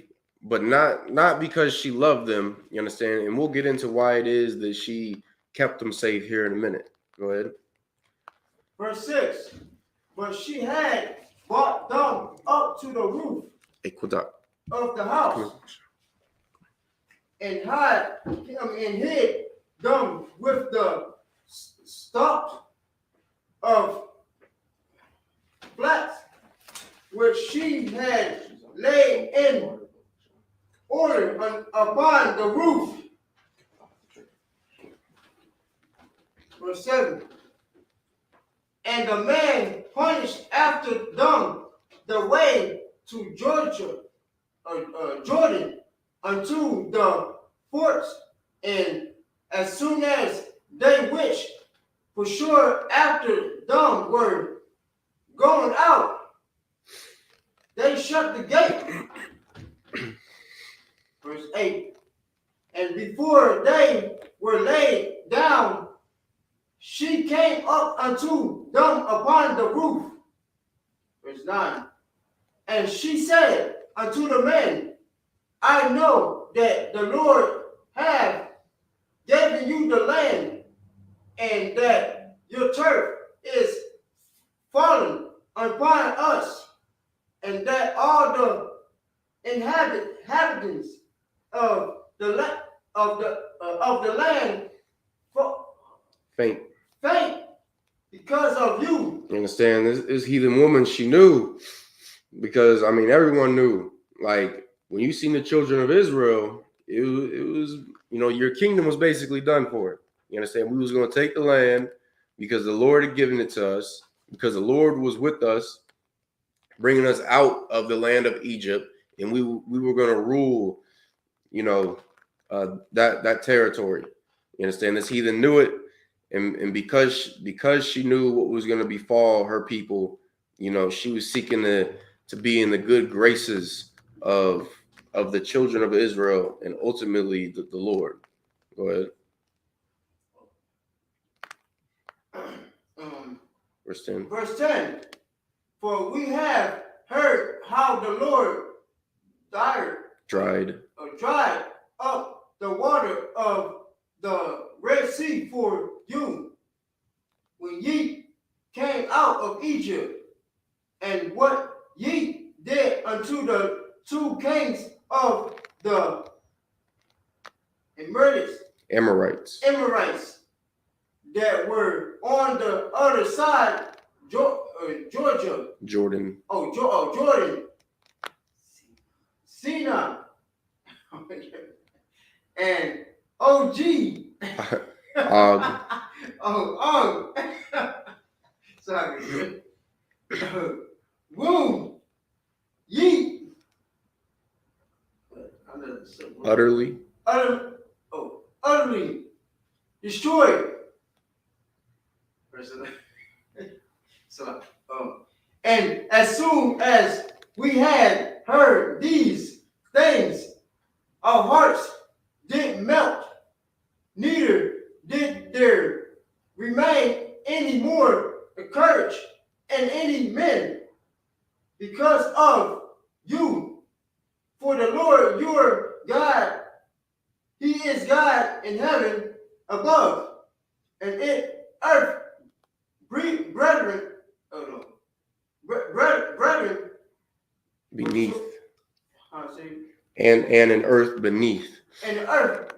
but not because she loved them. You understand? And we'll get into why it is that she kept them safe here in a minute. Go ahead. Verse 6. But she had brought them up to the roof of the house and hid them with the stalks of flax, which she had laid in order upon the roof. Verse 7. And the man punished after them the way to Jordan unto the forts, and as soon as they wished for sure after them were going out, they shut the gate. Verse 8. And before they were laid down, she came up unto them upon the roof. Verse 9. And she said unto the men, I know that the Lord hath given you the land, and that your turf is fallen upon us, and that all the inhabitants of the land faint because of you. You understand? This heathen woman, she knew, because everyone knew. Like when you seen the children of Israel, it was your kingdom was basically done for it. You understand? We was going to take the land because the Lord had given it to us, because the Lord was with us, bringing us out of the land of Egypt, and we were going to rule, that territory. You understand? This heathen knew it, and because she knew what was going to befall her people, she was seeking to be in the good graces of of the children of Israel and ultimately the Lord. Go ahead. Verse 10. Verse 10. For we have heard how the Lord dried up the water of the Red Sea for you when ye came out of Egypt, and what ye did unto the two kings of the Amorites that were on the other side, Jordan. Jordan. Sinai. And Og. Og. Sorry. Womb. Ye. Utterly destroyed. And as soon as we had heard these things, our hearts did melt, neither did there remain any more courage and any men because of you. For the Lord your God, he is God in heaven above, and in earth, brethren beneath. And in earth beneath. And earth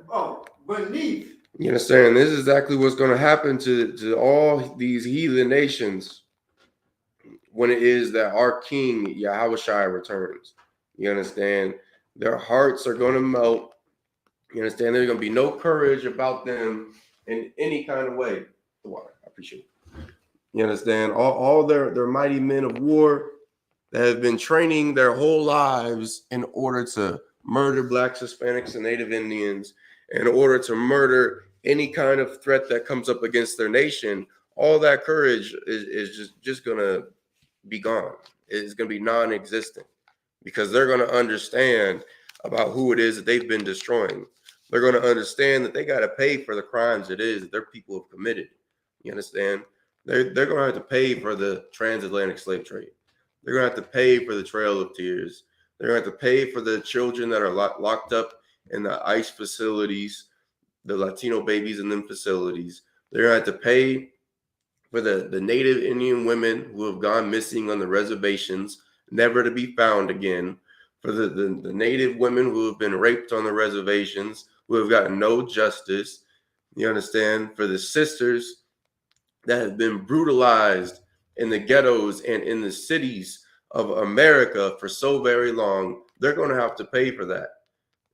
beneath. You understand? This is exactly what's going to happen to all these heathen nations when it is that our King Yahushua returns. You understand? Their hearts are going to melt. You understand? There's going to be no courage about them in any kind of way. The water, I appreciate it. You understand? All their mighty men of war that have been training their whole lives in order to murder Blacks, Hispanics, and Native Indians, in order to murder any kind of threat that comes up against their nation. All that courage is just going to be gone. It's going to be non-existent because they're going to understand about who it is that they've been destroying. They're going to understand that they got to pay for the crimes it is that their people have committed. You understand? They're going to have to pay for the transatlantic slave trade. They're going to have to pay for the Trail of Tears. They're going to have to pay for the children that are locked up in the ICE facilities, the Latino babies in them facilities. They're going to have to pay for the Native Indian women who have gone missing on the reservations, never to be found again, for the Native women who have been raped on the reservations, who have gotten no justice. You understand? For the sisters that have been brutalized in the ghettos and in the cities of America for so very long, they're going to have to pay for that.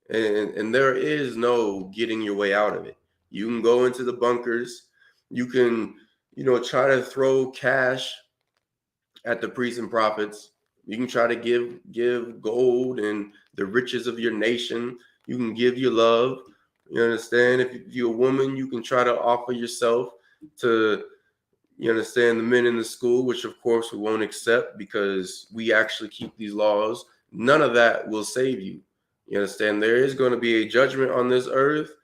And there is no getting your way out of it. You can go into the bunkers. You can, try to throw cash at the priests and prophets. You can try to give gold and the riches of your nation. You can give your love. You understand? If you're a woman, you can try to offer yourself to, you understand, the men in the school, which of course we won't accept because we actually keep these laws. None of that will save you. You understand? There is going to be a judgment on this earth,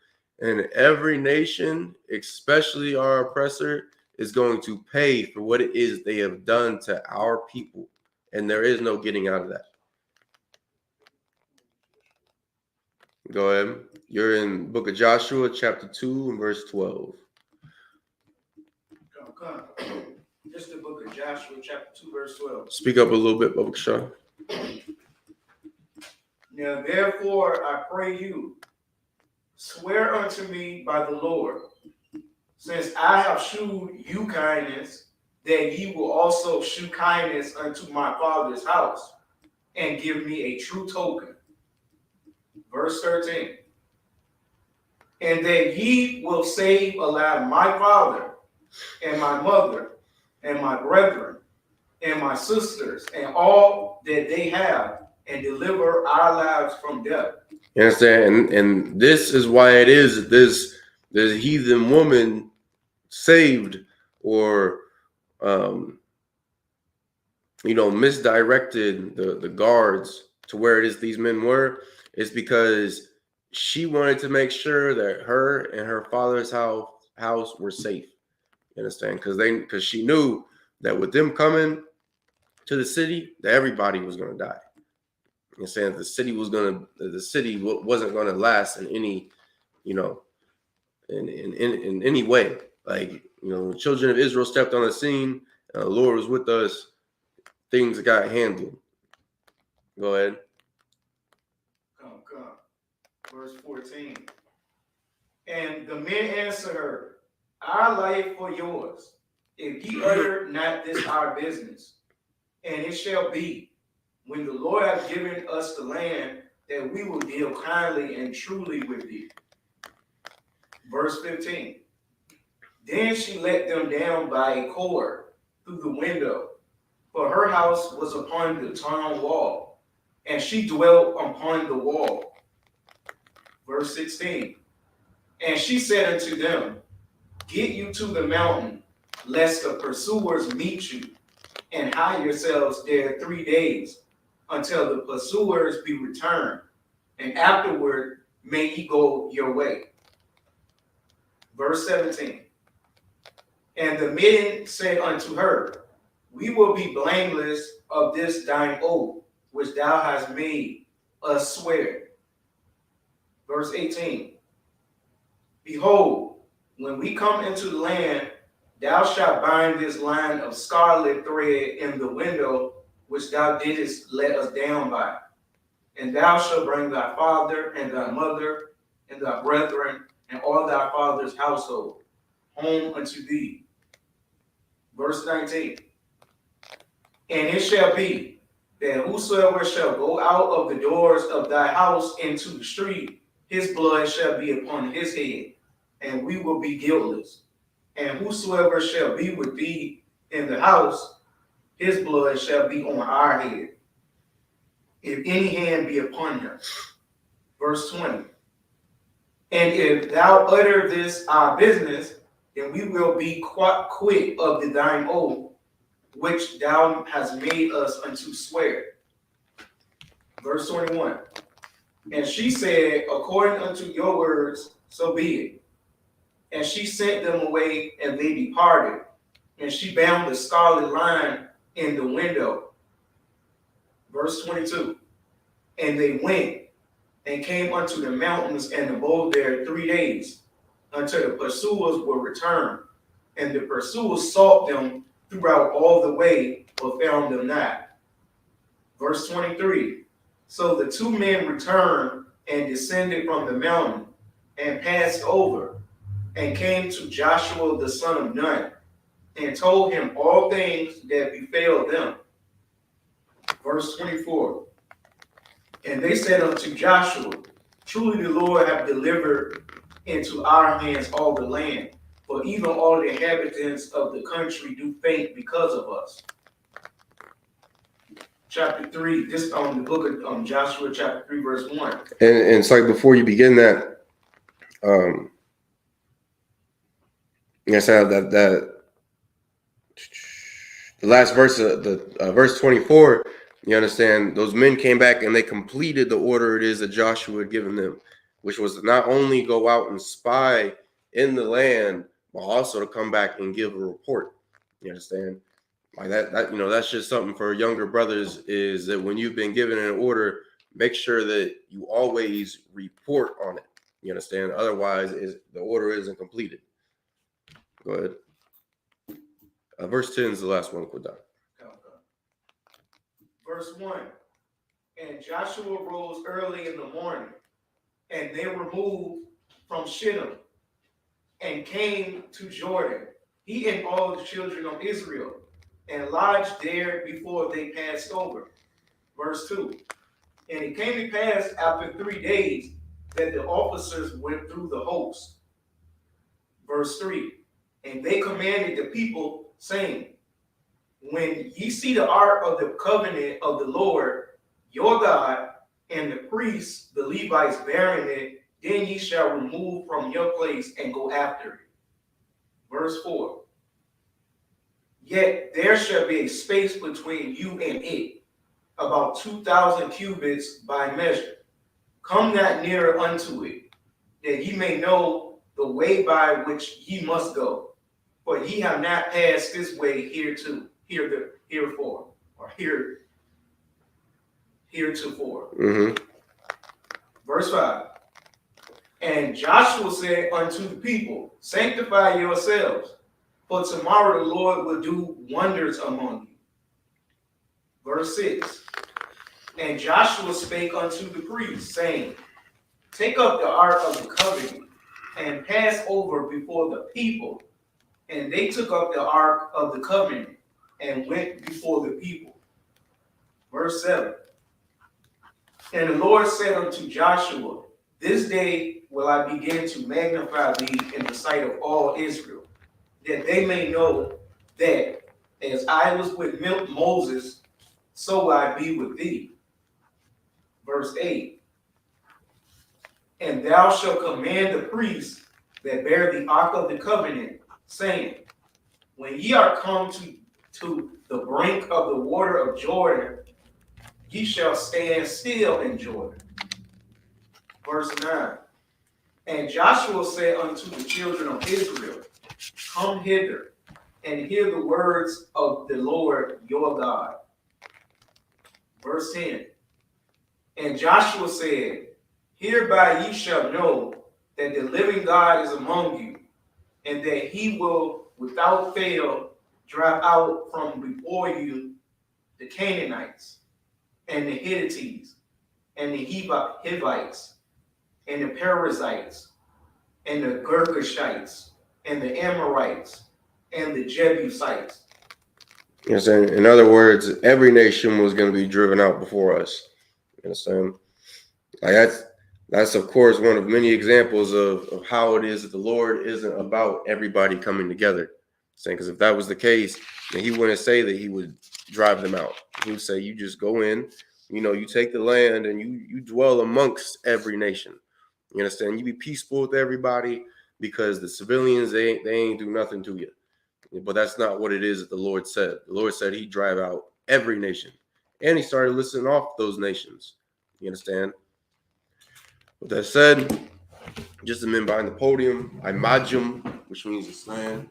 and every nation, especially our oppressor, is going to pay for what it is they have done to our people. And there is no getting out of that. Go ahead. You're in book of Joshua, chapter 2, and verse 12. Come. Just the book of Joshua, chapter 2, verse 12. Speak up a little bit, Baba Shah. Now, therefore, I pray you, swear unto me by the Lord, since I have shewed you kindness, that ye will also shew kindness unto my father's house, and give me a true token. Verse 13. And that ye will save alive my father, and my mother, and my brethren, and my sisters, and all that they have, and deliver our lives from death. You understand? And this is why it is that this heathen woman saved or misdirected the guards to where it is these men were, It's because she wanted to make sure that her and her father's house were safe. You understand? Because she knew that with them coming to the city, that everybody was going to die. You understand? The city wasn't going to last in any, in any way. Like, the children of Israel stepped on the scene, the Lord was with us, things got handled. Go ahead. Come. Verse 14. And the men answered her, our life for yours, if ye utter not this our business. And it shall be, when the Lord hath given us the land, that we will deal kindly and truly with thee. Verse 15. Then she let them down by a cord through the window, for her house was upon the town wall, and she dwelt upon the wall. Verse 16. And she said unto them, get you to the mountain, lest the pursuers meet you, and hide yourselves there 3 days, until the pursuers be returned, and afterward may ye go your way. Verse 17. And the men said unto her, we will be blameless of this thine oath, which thou hast made us swear. Verse 18. Behold, when we come into the land, thou shalt bind this line of scarlet thread in the window which thou didst let us down by. And thou shalt bring thy father and thy mother and thy brethren and all thy father's household home unto thee. Verse 19. And it shall be that whosoever shall go out of the doors of thy house into the street, his blood shall be upon his head, and we will be guiltless. And whosoever shall be with thee in the house, his blood shall be on our head, if any hand be upon him. Verse 20. And if thou utter this our business, then we will be quit of the thine oath, which thou hast made us unto swear. Verse 21. And she said, according unto your words, so be it. And she sent them away, and they departed. And she bound the scarlet line in the window. Verse 22. And they went and came unto the mountains and abode there 3 days, until the pursuers were returned. And the pursuers sought them throughout all the way, but found them not. Verse 23. So the two men returned and descended from the mountain and passed over, and came to Joshua the son of Nun, and told him all things that befell them. Verse 24. And they said unto Joshua, truly the Lord hath delivered into our hands all the land, for even all the inhabitants of the country do faint because of us. Chapter 3, this the book of Joshua, chapter 3, verse 1. And so before you begin that, yes, that the last verse of verse 24, you understand, those men came back and they completed the order it is that Joshua had given them, which was to not only go out and spy in the land, but also to come back and give a report. You understand? Like that that's just something for younger brothers, is that when you've been given an order, make sure that you always report on it. You understand? Otherwise, the order isn't completed. Go ahead. Verse 10 is the last one. We're done. Verse 1. And Joshua rose early in the morning, and they removed from Shittim, and came to Jordan, he and all the children of Israel, and lodged there before they passed over. Verse 2. And it came to pass after 3 days that the officers went through the host. Verse 3. And they commanded the people, saying, when ye see the ark of the covenant of the Lord your God, and the priests, the Levites, bearing it, then ye shall remove from your place and go after it. Verse 4. Yet there shall be a space between you and it, about 2,000 cubits by measure. come not near unto it, that ye may know the way by which ye must go. For ye have not passed this way heretofore. Mm-hmm. Verse 5. And Joshua said unto the people, sanctify yourselves, for tomorrow the Lord will do wonders among you. Verse 6. And Joshua spake unto the priests, saying, take up the ark of the covenant, and pass over before the people. And they took up the ark of the covenant, and went before the people. Verse 7. And the Lord said unto Joshua, this day will I begin to magnify thee in the sight of all Israel, that they may know that as I was with Moses, so will I be with thee. Verse 8. And thou shalt command the priests that bear the ark of the covenant, saying, when ye are come to the brink of the water of Jordan, ye shall stand still in Jordan. Verse 9. And Joshua said unto the children of Israel, come hither, and hear the words of the Lord your God. Verse 10. And Joshua said, hereby ye shall know that the living God is among you, and that he will without fail drive out from before you the Canaanites, and the Hittites, and the Hivites, and the Perizzites, and the Girgashites, and the Amorites, and the Jebusites. You understand? In other words, every nation was going to be driven out before us. You understand? Like that's of course one of many examples of how it is that the Lord isn't about everybody coming together. Saying, because if that was the case, then he wouldn't say that he would drive them out. He would say, you just go in, you take the land and you dwell amongst every nation. You understand? You be peaceful with everybody, because the civilians, they ain't do nothing to you. But that's not what it is that the Lord said. The Lord said he'd drive out every nation. And he started listing off those nations. You understand? With that said, just the men behind the podium, imagine, which means to stand.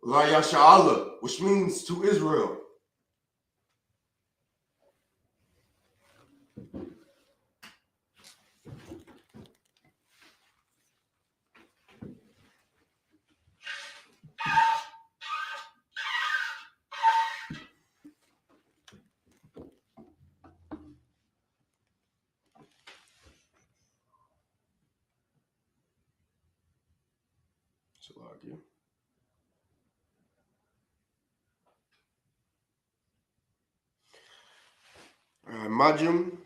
La Yasha'Allah, which means to Israel. Majum,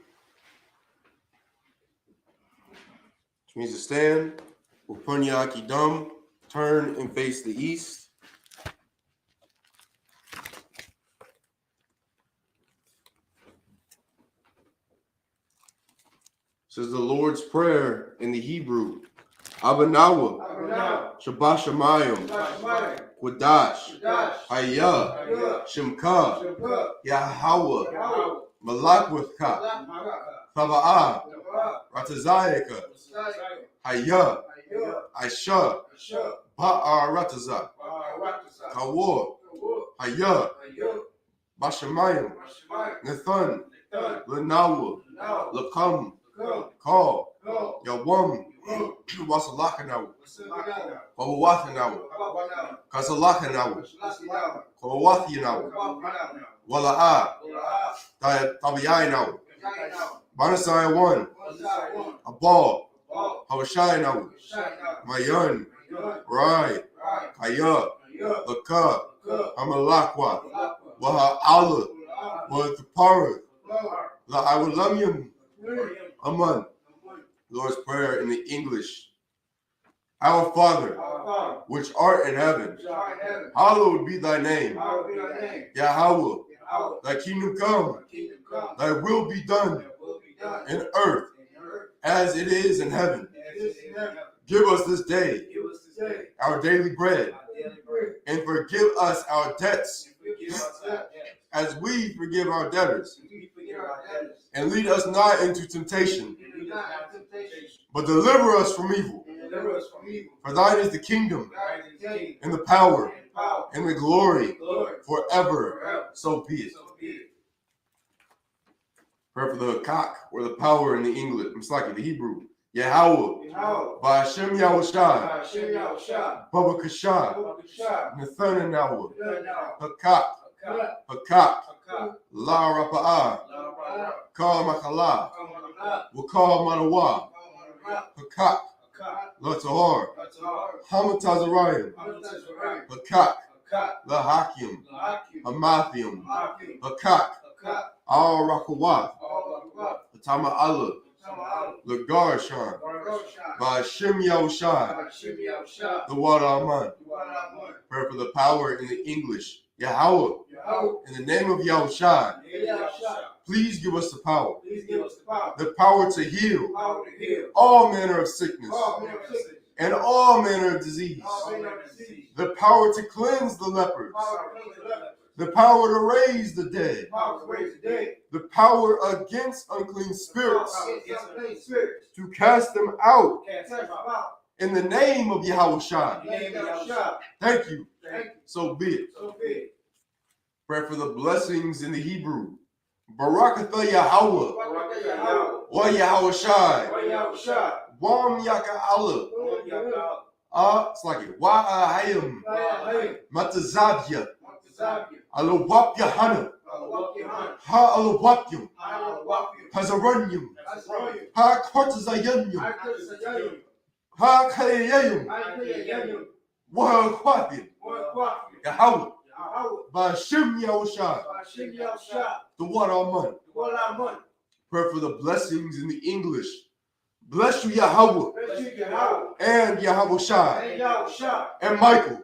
which means to stand. Upunya Akidam, turn and face the east. This is the Lord's Prayer in the Hebrew. Abanawa, Shabbat Shemayim, Quadash, Hayah, Shemka, Yahweh, Malakwithka, Taba'ah, Ratazayaka, Hayah, Aisha, Ba'ar Ratazah, Kawor, Hayah, Bashamayim, Nathan, Lanawa, Lakam, Call, Yawam, Wasalakanawa, Kawawatanawa, Kasalakanawa, Kawawathinawa, Wala'a, Tabiyainawa, Banasai 1, Abal, Hawashainawa, Mayan, Rai, Kaya, Laka, Amalakwa, وهالله وتبارك لعولميum Amen. Lord's Prayer in the English. Our Father, which art in heaven, hallowed be thy name. Yahweh, thy kingdom come, thy will be done in earth as it is in heaven. Give us this day our daily bread, and forgive us our debts as we forgive our debtors. And lead us not into temptation, but deliver us from evil. For thine is the kingdom, and the power, and the glory, forever. So be it. Prayer for the cock, or the power in the English. I'm sorry, the Hebrew. Yahweh, Ba'ashem Yahushai, Baba Kashah, Nathan Nawa, Hakak, La Rapa'ah, Kal Makala, Wakal Manawa, Hakak, La Tahar, Hamatazariah, Hakak, La Hakim, Hamathium, Hakak, Al Rakawat, Tama Allah, Lagarshan, Ba'ashem Yahushai, the water Aman. Prayer for the power in the English. Yahweh, in the name of Yahushai, please give us the power. The power to heal all manner of sickness and all manner of disease. The power to cleanse the lepers. The power to raise the dead. The power against unclean spirits. To cast them out. In the name of Yahushai. Thank you. So be it. Pray for the blessings in the Hebrew. Barakatha Yahweh. Wa Yahushai. Wam Yaka Allah. It's like it. Wa Ahayim. Matazabya. Alawap Yahana. Ha Alawapyum. Hazaranyum. Ha Kortazayanyum. Ha Kayayum. Wa Kwapim. Yahweh. Ba'ashem Yahushai. The water Aman. Pray for the blessings in the English. Bless you, Yahweh, and Yahushai, and Michael,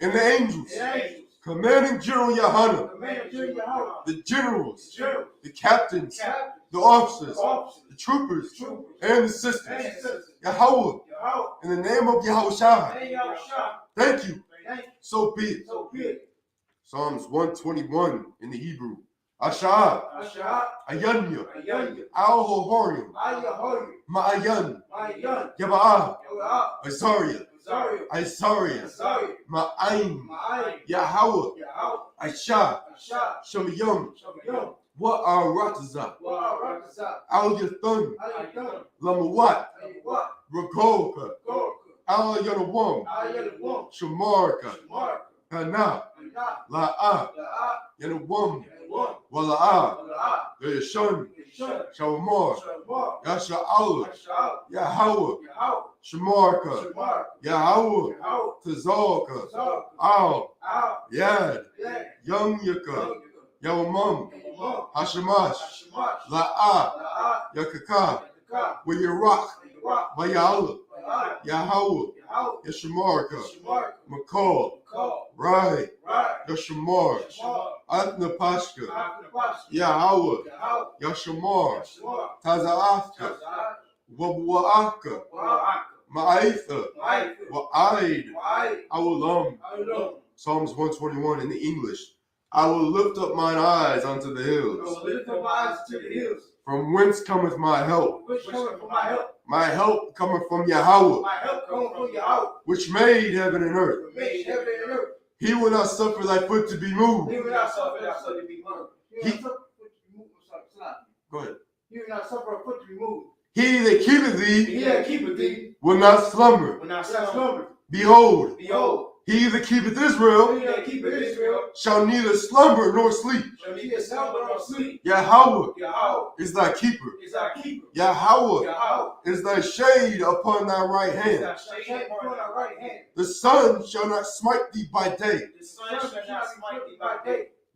and the angels. Commanding General Yahana, the generals, the captains, the officers, the troopers, and the sisters. Yahweh, in the name of Yahushai. Thank you. So be it. Psalms 121 in the Hebrew. Ashah, Ayanya, Al-Hohorim, Ma'ayan, Yaba'ah, Isariah, Ma'aim, Yahweh, Aisha, Shamayam, Wa'aratazah, Al-Yathun, Lamawat, Ragoka, Al-Yanawam, Shamarka, Hana, La'ah, Yanawam, Wala'ah, Yashun, Shalmar, Yasha'al, Yahweh, Shamarka, Yahweh, Tazalka, Al, Yad, Yum Yaka, Yawamam, Hashamash, La'ah, Yakaka, Wayarak, Bayala, Yahweh, Yashamarka, McCall, Rai, Yashamar, Atnapashka, Yahweh, Yashamar, Taza'afka, Wabu'aka, Ma'aitha, Wa'aid, Awalam. Psalms 121 in the English. I will lift up mine eyes unto the hills. From whence cometh my help? My help cometh from Yahweh, which made heaven and earth. He will not suffer thy foot to be moved. Go ahead. He will not suffer a foot to be moved. He that keepeth thee will not slumber. Behold, he that keepeth Israel shall neither slumber nor sleep. Yahweh is thy keeper. Yahweh is thy shade upon thy right hand. The sun shall not smite thee by day,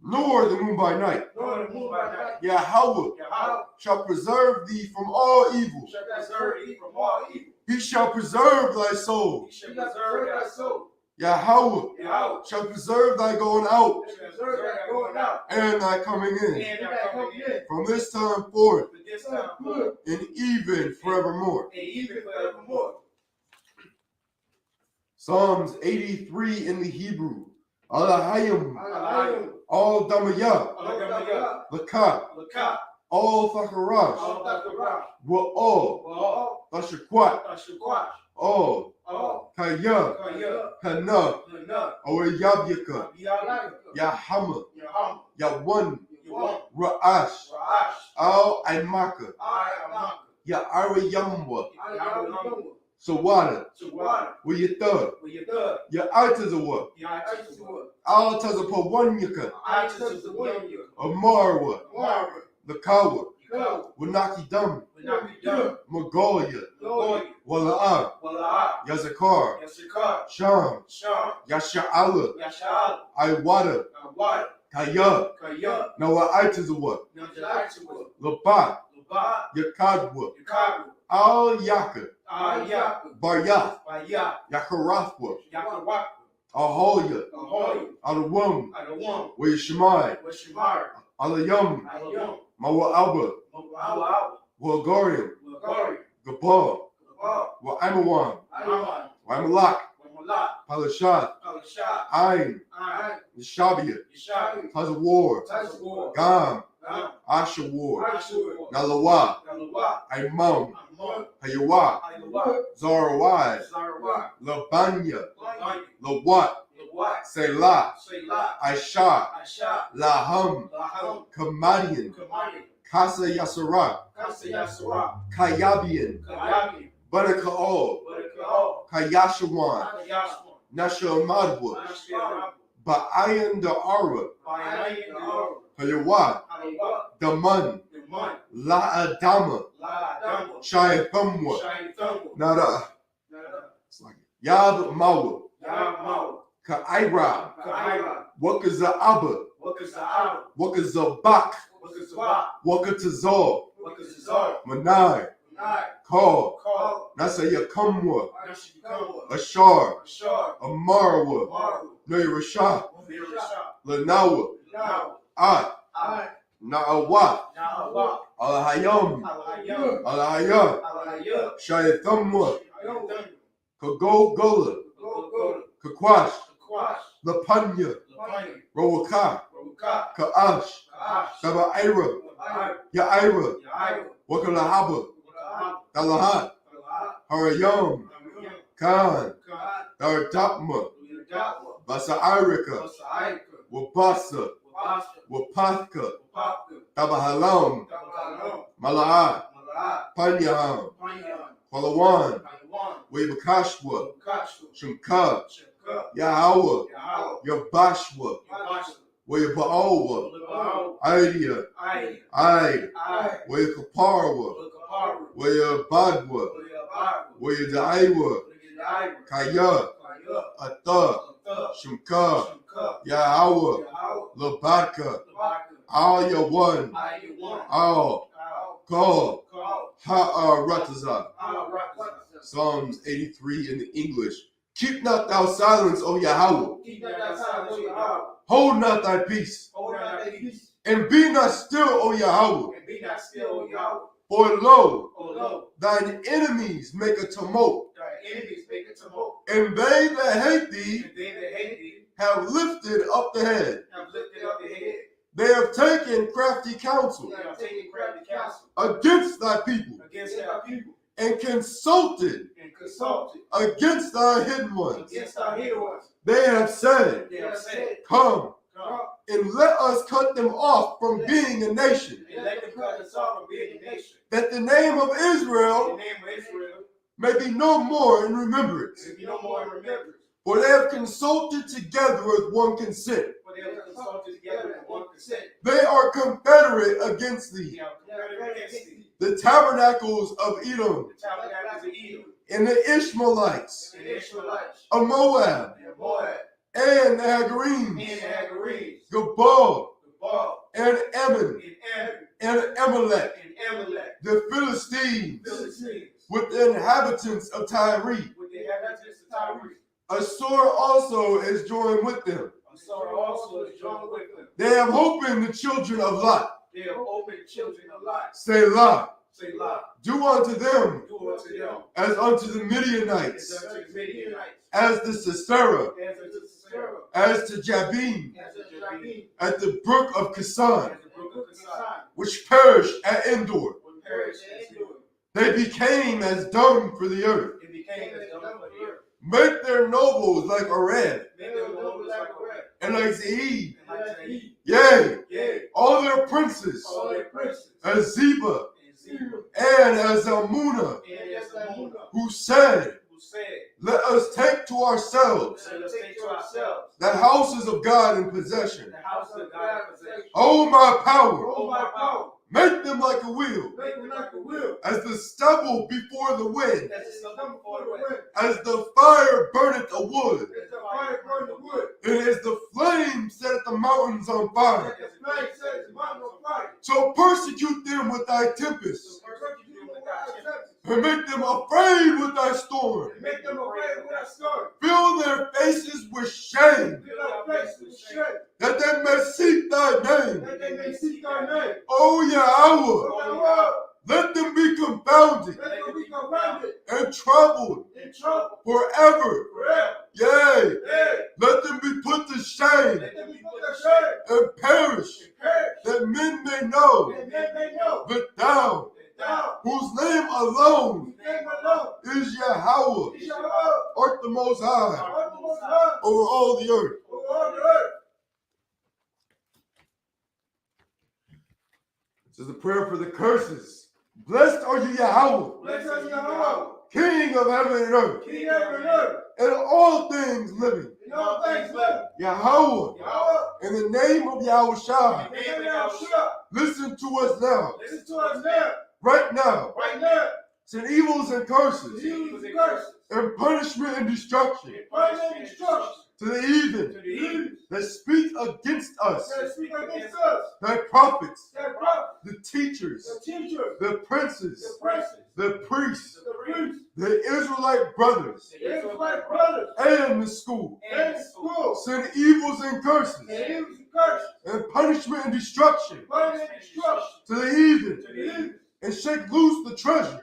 nor the moon by night. Nor the moon by night. Yahweh Yahweh shall preserve thee from all evil. shall preserve thee from all evil. He shall preserve thy soul. He shall preserve thy soul. Yahweh Yahweh shall preserve thy going out shall preserve thy going out and thy coming in and thy coming in. from this time forth From this time forth and even forevermore. and even forevermore. Psalms 83 in the Hebrew. Alahayim, Alayim, all Damayah, Alagamaya, Lakah, Lakah, all Thakarash, Al-Dakara, Wa'al, Wa'al, Tashakwat, Tashukwat, all Al, Kaya, Kaya, Kana, Lana, Oyabyaka, Yalaka, Yahama, Yaham, Yawan, Yawan, Ra'ash, Ra'ash, Al Aimaka, Amaka, Ya'arayamwa, Yaham, Sawada, Suwada, Wiyatha, Wiyatha, Ya'atazawa, Yahachisuwa, Al Tazapawanyaka, Achisuwa, Amarwa, Mara, Lakawa, Yakawa, Wanaki Dam, Wanaki, Magolia, Loya, Wala'a, Wala'a, Yazakar, Yasakar, Sham, Sham, Yasha'ala, Yasha'al, Iwada, Awad, Kaya, Kaya, Nawa'atazawa, Najachiwa, Labat, Luba, Yakadwa, Yakabu, Al Yaka, Ayaku, Baryath, Baya, Yakarathwa, Yakawak, Ahoya, Ahoy, Alawum, Adawam, Wishmai, Washimar, Alayum, Ayam, Mawa'alba, Mawa'al, Wagarium, Wagari, Gabal, Wabal, Wa'amawam, Ayaman, Wamalak, Wamalak, Palashat, Palashah, Ain, Ayan, Nishabia, Yishabi, Tazawar, Tazawar, Gam, Gam, Ashawar, Ashur, Nalawa, Nalawa, Aimam, Amon, Hayawa, Ayawa, Zarawai, Sarawak, Labanya, Lanya, Lawat, Lawat, Selah, Selah, Aisha, Asha, Laham, Laham, Kamadian, Kamani, Kasa Yasara, Kasa Yasura, Kayabian, Kayabi, Barakaol, Barakao, Kayashawan, Kayaswan, Nashamadwa, Nashira, Ba'ayan Da'ara, Bayan, Hayawa, Alawa, Daman, Yaman, La'adama, La Dama, Shayathamwa, Shai Thumbo, Nada, Nada, Yab Mawa, Yamau, Ka'ira, Kaira, Wakaza'aba, Wakaza'al, Wakazabak, Wakazaba, Wakatazar, Wakazazar, Manai, Nai, Call, Call, Nasayakamwa, Nashikawa, Ashar, Ashar, Amarwa, Maru, Nairasha, Virasha, Lanawa, Now, At, I, Na'awa, Na'awa, Alahayam, Alayam, Alahaya, Alaya, Shayathamwa, Ayam, Kago Gola, Go, Kakwash, Kwash, Lapanya, Lapani, Rawaka, Roka, Ka'ash, Kaash, Saba'ira, Ai, Ya'ira, Yairo, Wakalahaba, Wakahab, Dalahat, Kalahab, Harayam, Amiyam, Khan, Kaan, Daratapma, Uyadawa, Basa'irika, Wasaika, Wabasa, Wabasa, Wapathka, Wapaka, Tabahalam, Tabakalom, Mala'at, Malaa, Panyaham, Panyan, Palawan, Palawan, Wabakashwa, Ukashu, Shumka, Shaka, Yahawa, Yahao, Yabashwa, Yabasha, Waba'awa, Ulabao, Idea, Ai, Ide, Ai, Wakaparwa, Ulakaparu, Wayabadwa, Uyabaru, Wayadaiwa, Uyadaiwa, Kaya, Kaya, Atha, Ata, Shumka, Shaka, Yahawa, Yahao, Labaka, Labaka, Al Yawan, Ayawan, Al, Ao, Call, Call, Ha'arataza. Al-Rakza. Psalms 83 in the English. Keep not thou silence, O Yahweh. Keep not thy silence, O Yahweh. Hold not thy peace. Hold not thy peace, And be not still, O Yahweh. and be not still, O Yahweh. For lo, O lo, thine enemies make a tumult, thy enemies make a tumult, and they that hate thee and they that hate thee have lifted up the head. have lifted up their head. They have taken crafty counsel They have taken crafty counsel against thy people, against thy people, and consulted and consulted against thy hidden ones. against thy hidden ones. They have said, They have said, Come, Come, and let us cut them off from being a nation, and let them cut us off from being a nation. that the name of In the Israel name of Israel, may be no more in remembrance. there be no more in remembrance. For they have consulted together with one consent. For they have consulted together in one consent. They are confederate against They thee. have confederate against thee. The tabernacles of Edom, The tabernacles of Edom, and the Ishmaelites, and the Ishmaelites, of Moab, and Moab, and the and Hagarenes, the Hagarenes, Gabal, and Ammon, and Amalek, the Philistines, with the inhabitants of Tyre. A sword also is joined with them. They have opened the children of Lot. Selah. Do unto them as unto the Midianites, as the Sisera, as to Jabin, at the brook of Kisan, which perished at Endor. They became as dung for the earth. Make their nobles like Arad, and like Zeeb. Yea, all their princes, as Zeba, and as Almunah, who said, let us take to ourselves the houses of God in possession. Oh, my power, make them like a wheel, as the stubble before the wind, as the fire burneth the wood, and as the flame setteth the mountains on fire. So persecute them with thy tempest, and make them afraid with thy storm. Fill their faces with shame, that they may seek thy name. O Yahweh, let them be confounded and troubled forever. Yea, let them be put to shame and perish, that men may know that thou, whose name alone is Yahweh, art the Most High over all the earth. This is a prayer for the curses. Blessed are you, Yahweh, King of heaven and earth, and all things living. Yahweh, in the name of Yahushua, listen to us now. Right now. Send evils and curses, and punishment and destruction to the heathen that speak against us, thy prophets, the teachers, the princes, the priests, the Israelite brothers, and the school. Send evils and curses, and punishment and destruction to the heathen, and shake loose the treasure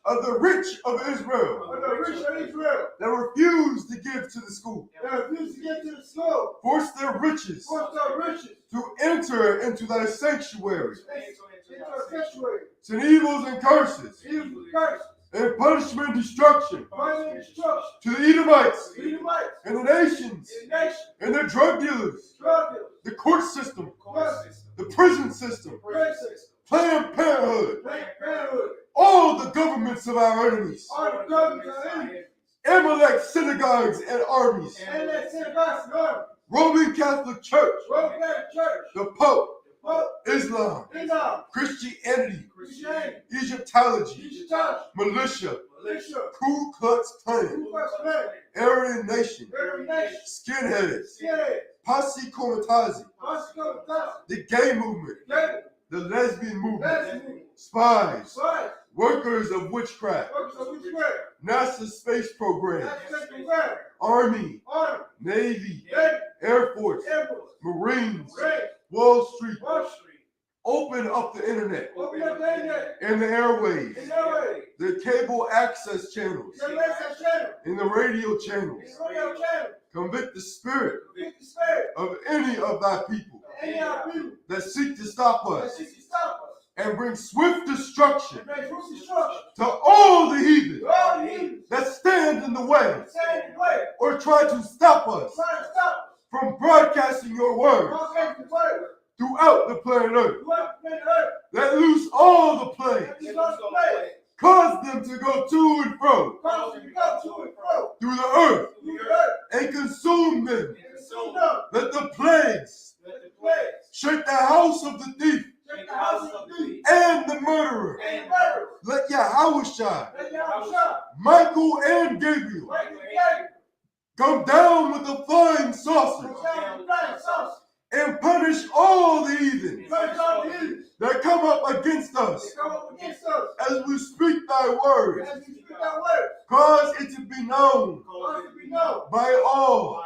of the rich of Israel that refuse to give to the school. Force their riches to enter into thy sanctuary. Send evils and curses and punishment and destruction to the Edomites and the nations and their drug dealers, the court system, the prison system, Planned Parenthood, all the governments of our enemies, Amalek synagogues and armies, Roman Catholic Church, the Pope, Islam, Christianity, Egyptology, militia, Ku Klux Klan, Aryan Nation, skinheads, Posse Comitazi, the gay movement, the lesbian movement, spies, workers of witchcraft, NASA space program, Army, Navy, Air Force, Marines, Wall Street. Open up the internet and the airwaves, the cable access channels, and the radio channels. Convict the spirit of any of thy people that seek to stop us, and bring swift destruction to all the heathen that stand in the way or try to stop us from broadcasting your word throughout the planet Earth. Let loose all the plagues. Cause them to go to and fro through the earth and consume them. Let the plagues shake the house of the thief and the murderer. Let Yahushua, Michael and Gabriel come down with the flying saucers and punish all the heathens that come up against us as we speak thy word. Cause it to be known by all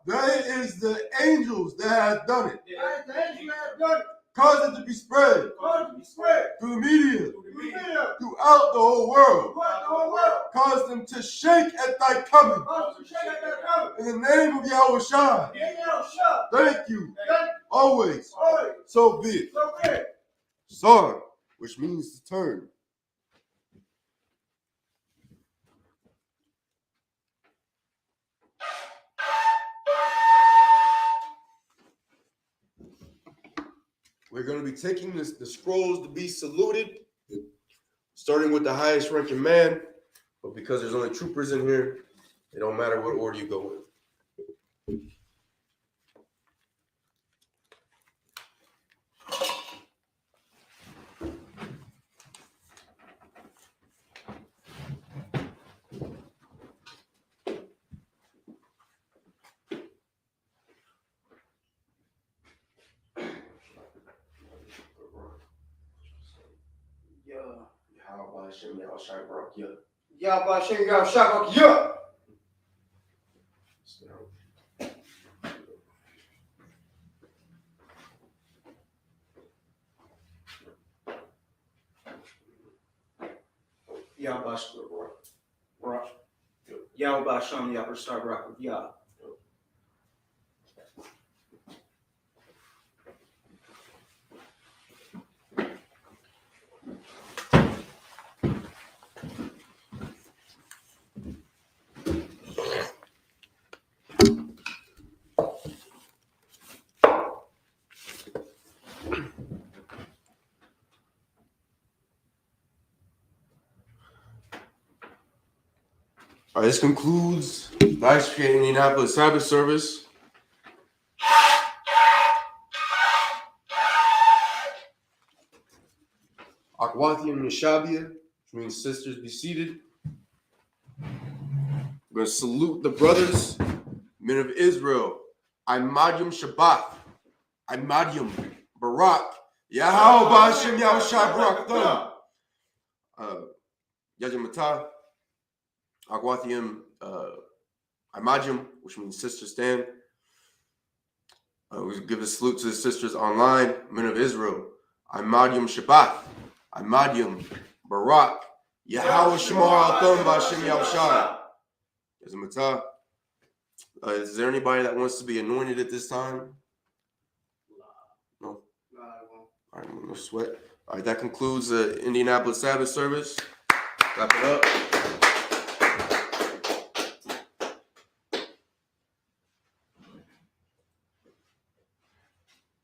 that it is the angels that have done it. Cause it to be spread through the media throughout the whole world. Cause them to shake at thy coming. In the name of Yahushua. Thank you. Always. So be it. Sar, which means to turn. We're going to be taking the scrolls to be saluted, starting with the highest ranking man. But because there's only troopers in here, it don't matter what order you go in. Yahweh Hashem Yahushua Barak Yah. Yahweh Hashem Yahushua Barak Yah. Yahweh Hashem Barak. Yahweh Hashem Yahushua Barak Yah. All right, this concludes the Isupk Indainapolis-Sabbath service. Akwathium Nishabia, which means sisters be seated. We're going to salute the brothers, men of Israel. Imadium Shabbat. Imadium Barak. Yahweh Hashem Yahushua Barak. Yajamata. Akwathium Imadium, which means sister stand. We give a salute to the sisters online, men of Israel. Imadium Shabbat. Imadium Barak. Yahweh Shemar Al-Thum B'Hashem Yahushua. Yajamata. Is there anybody that wants to be anointed at this time? No? All right, no sweat. All right, that concludes the Indainapolis-Sabbath service. Wrap it up.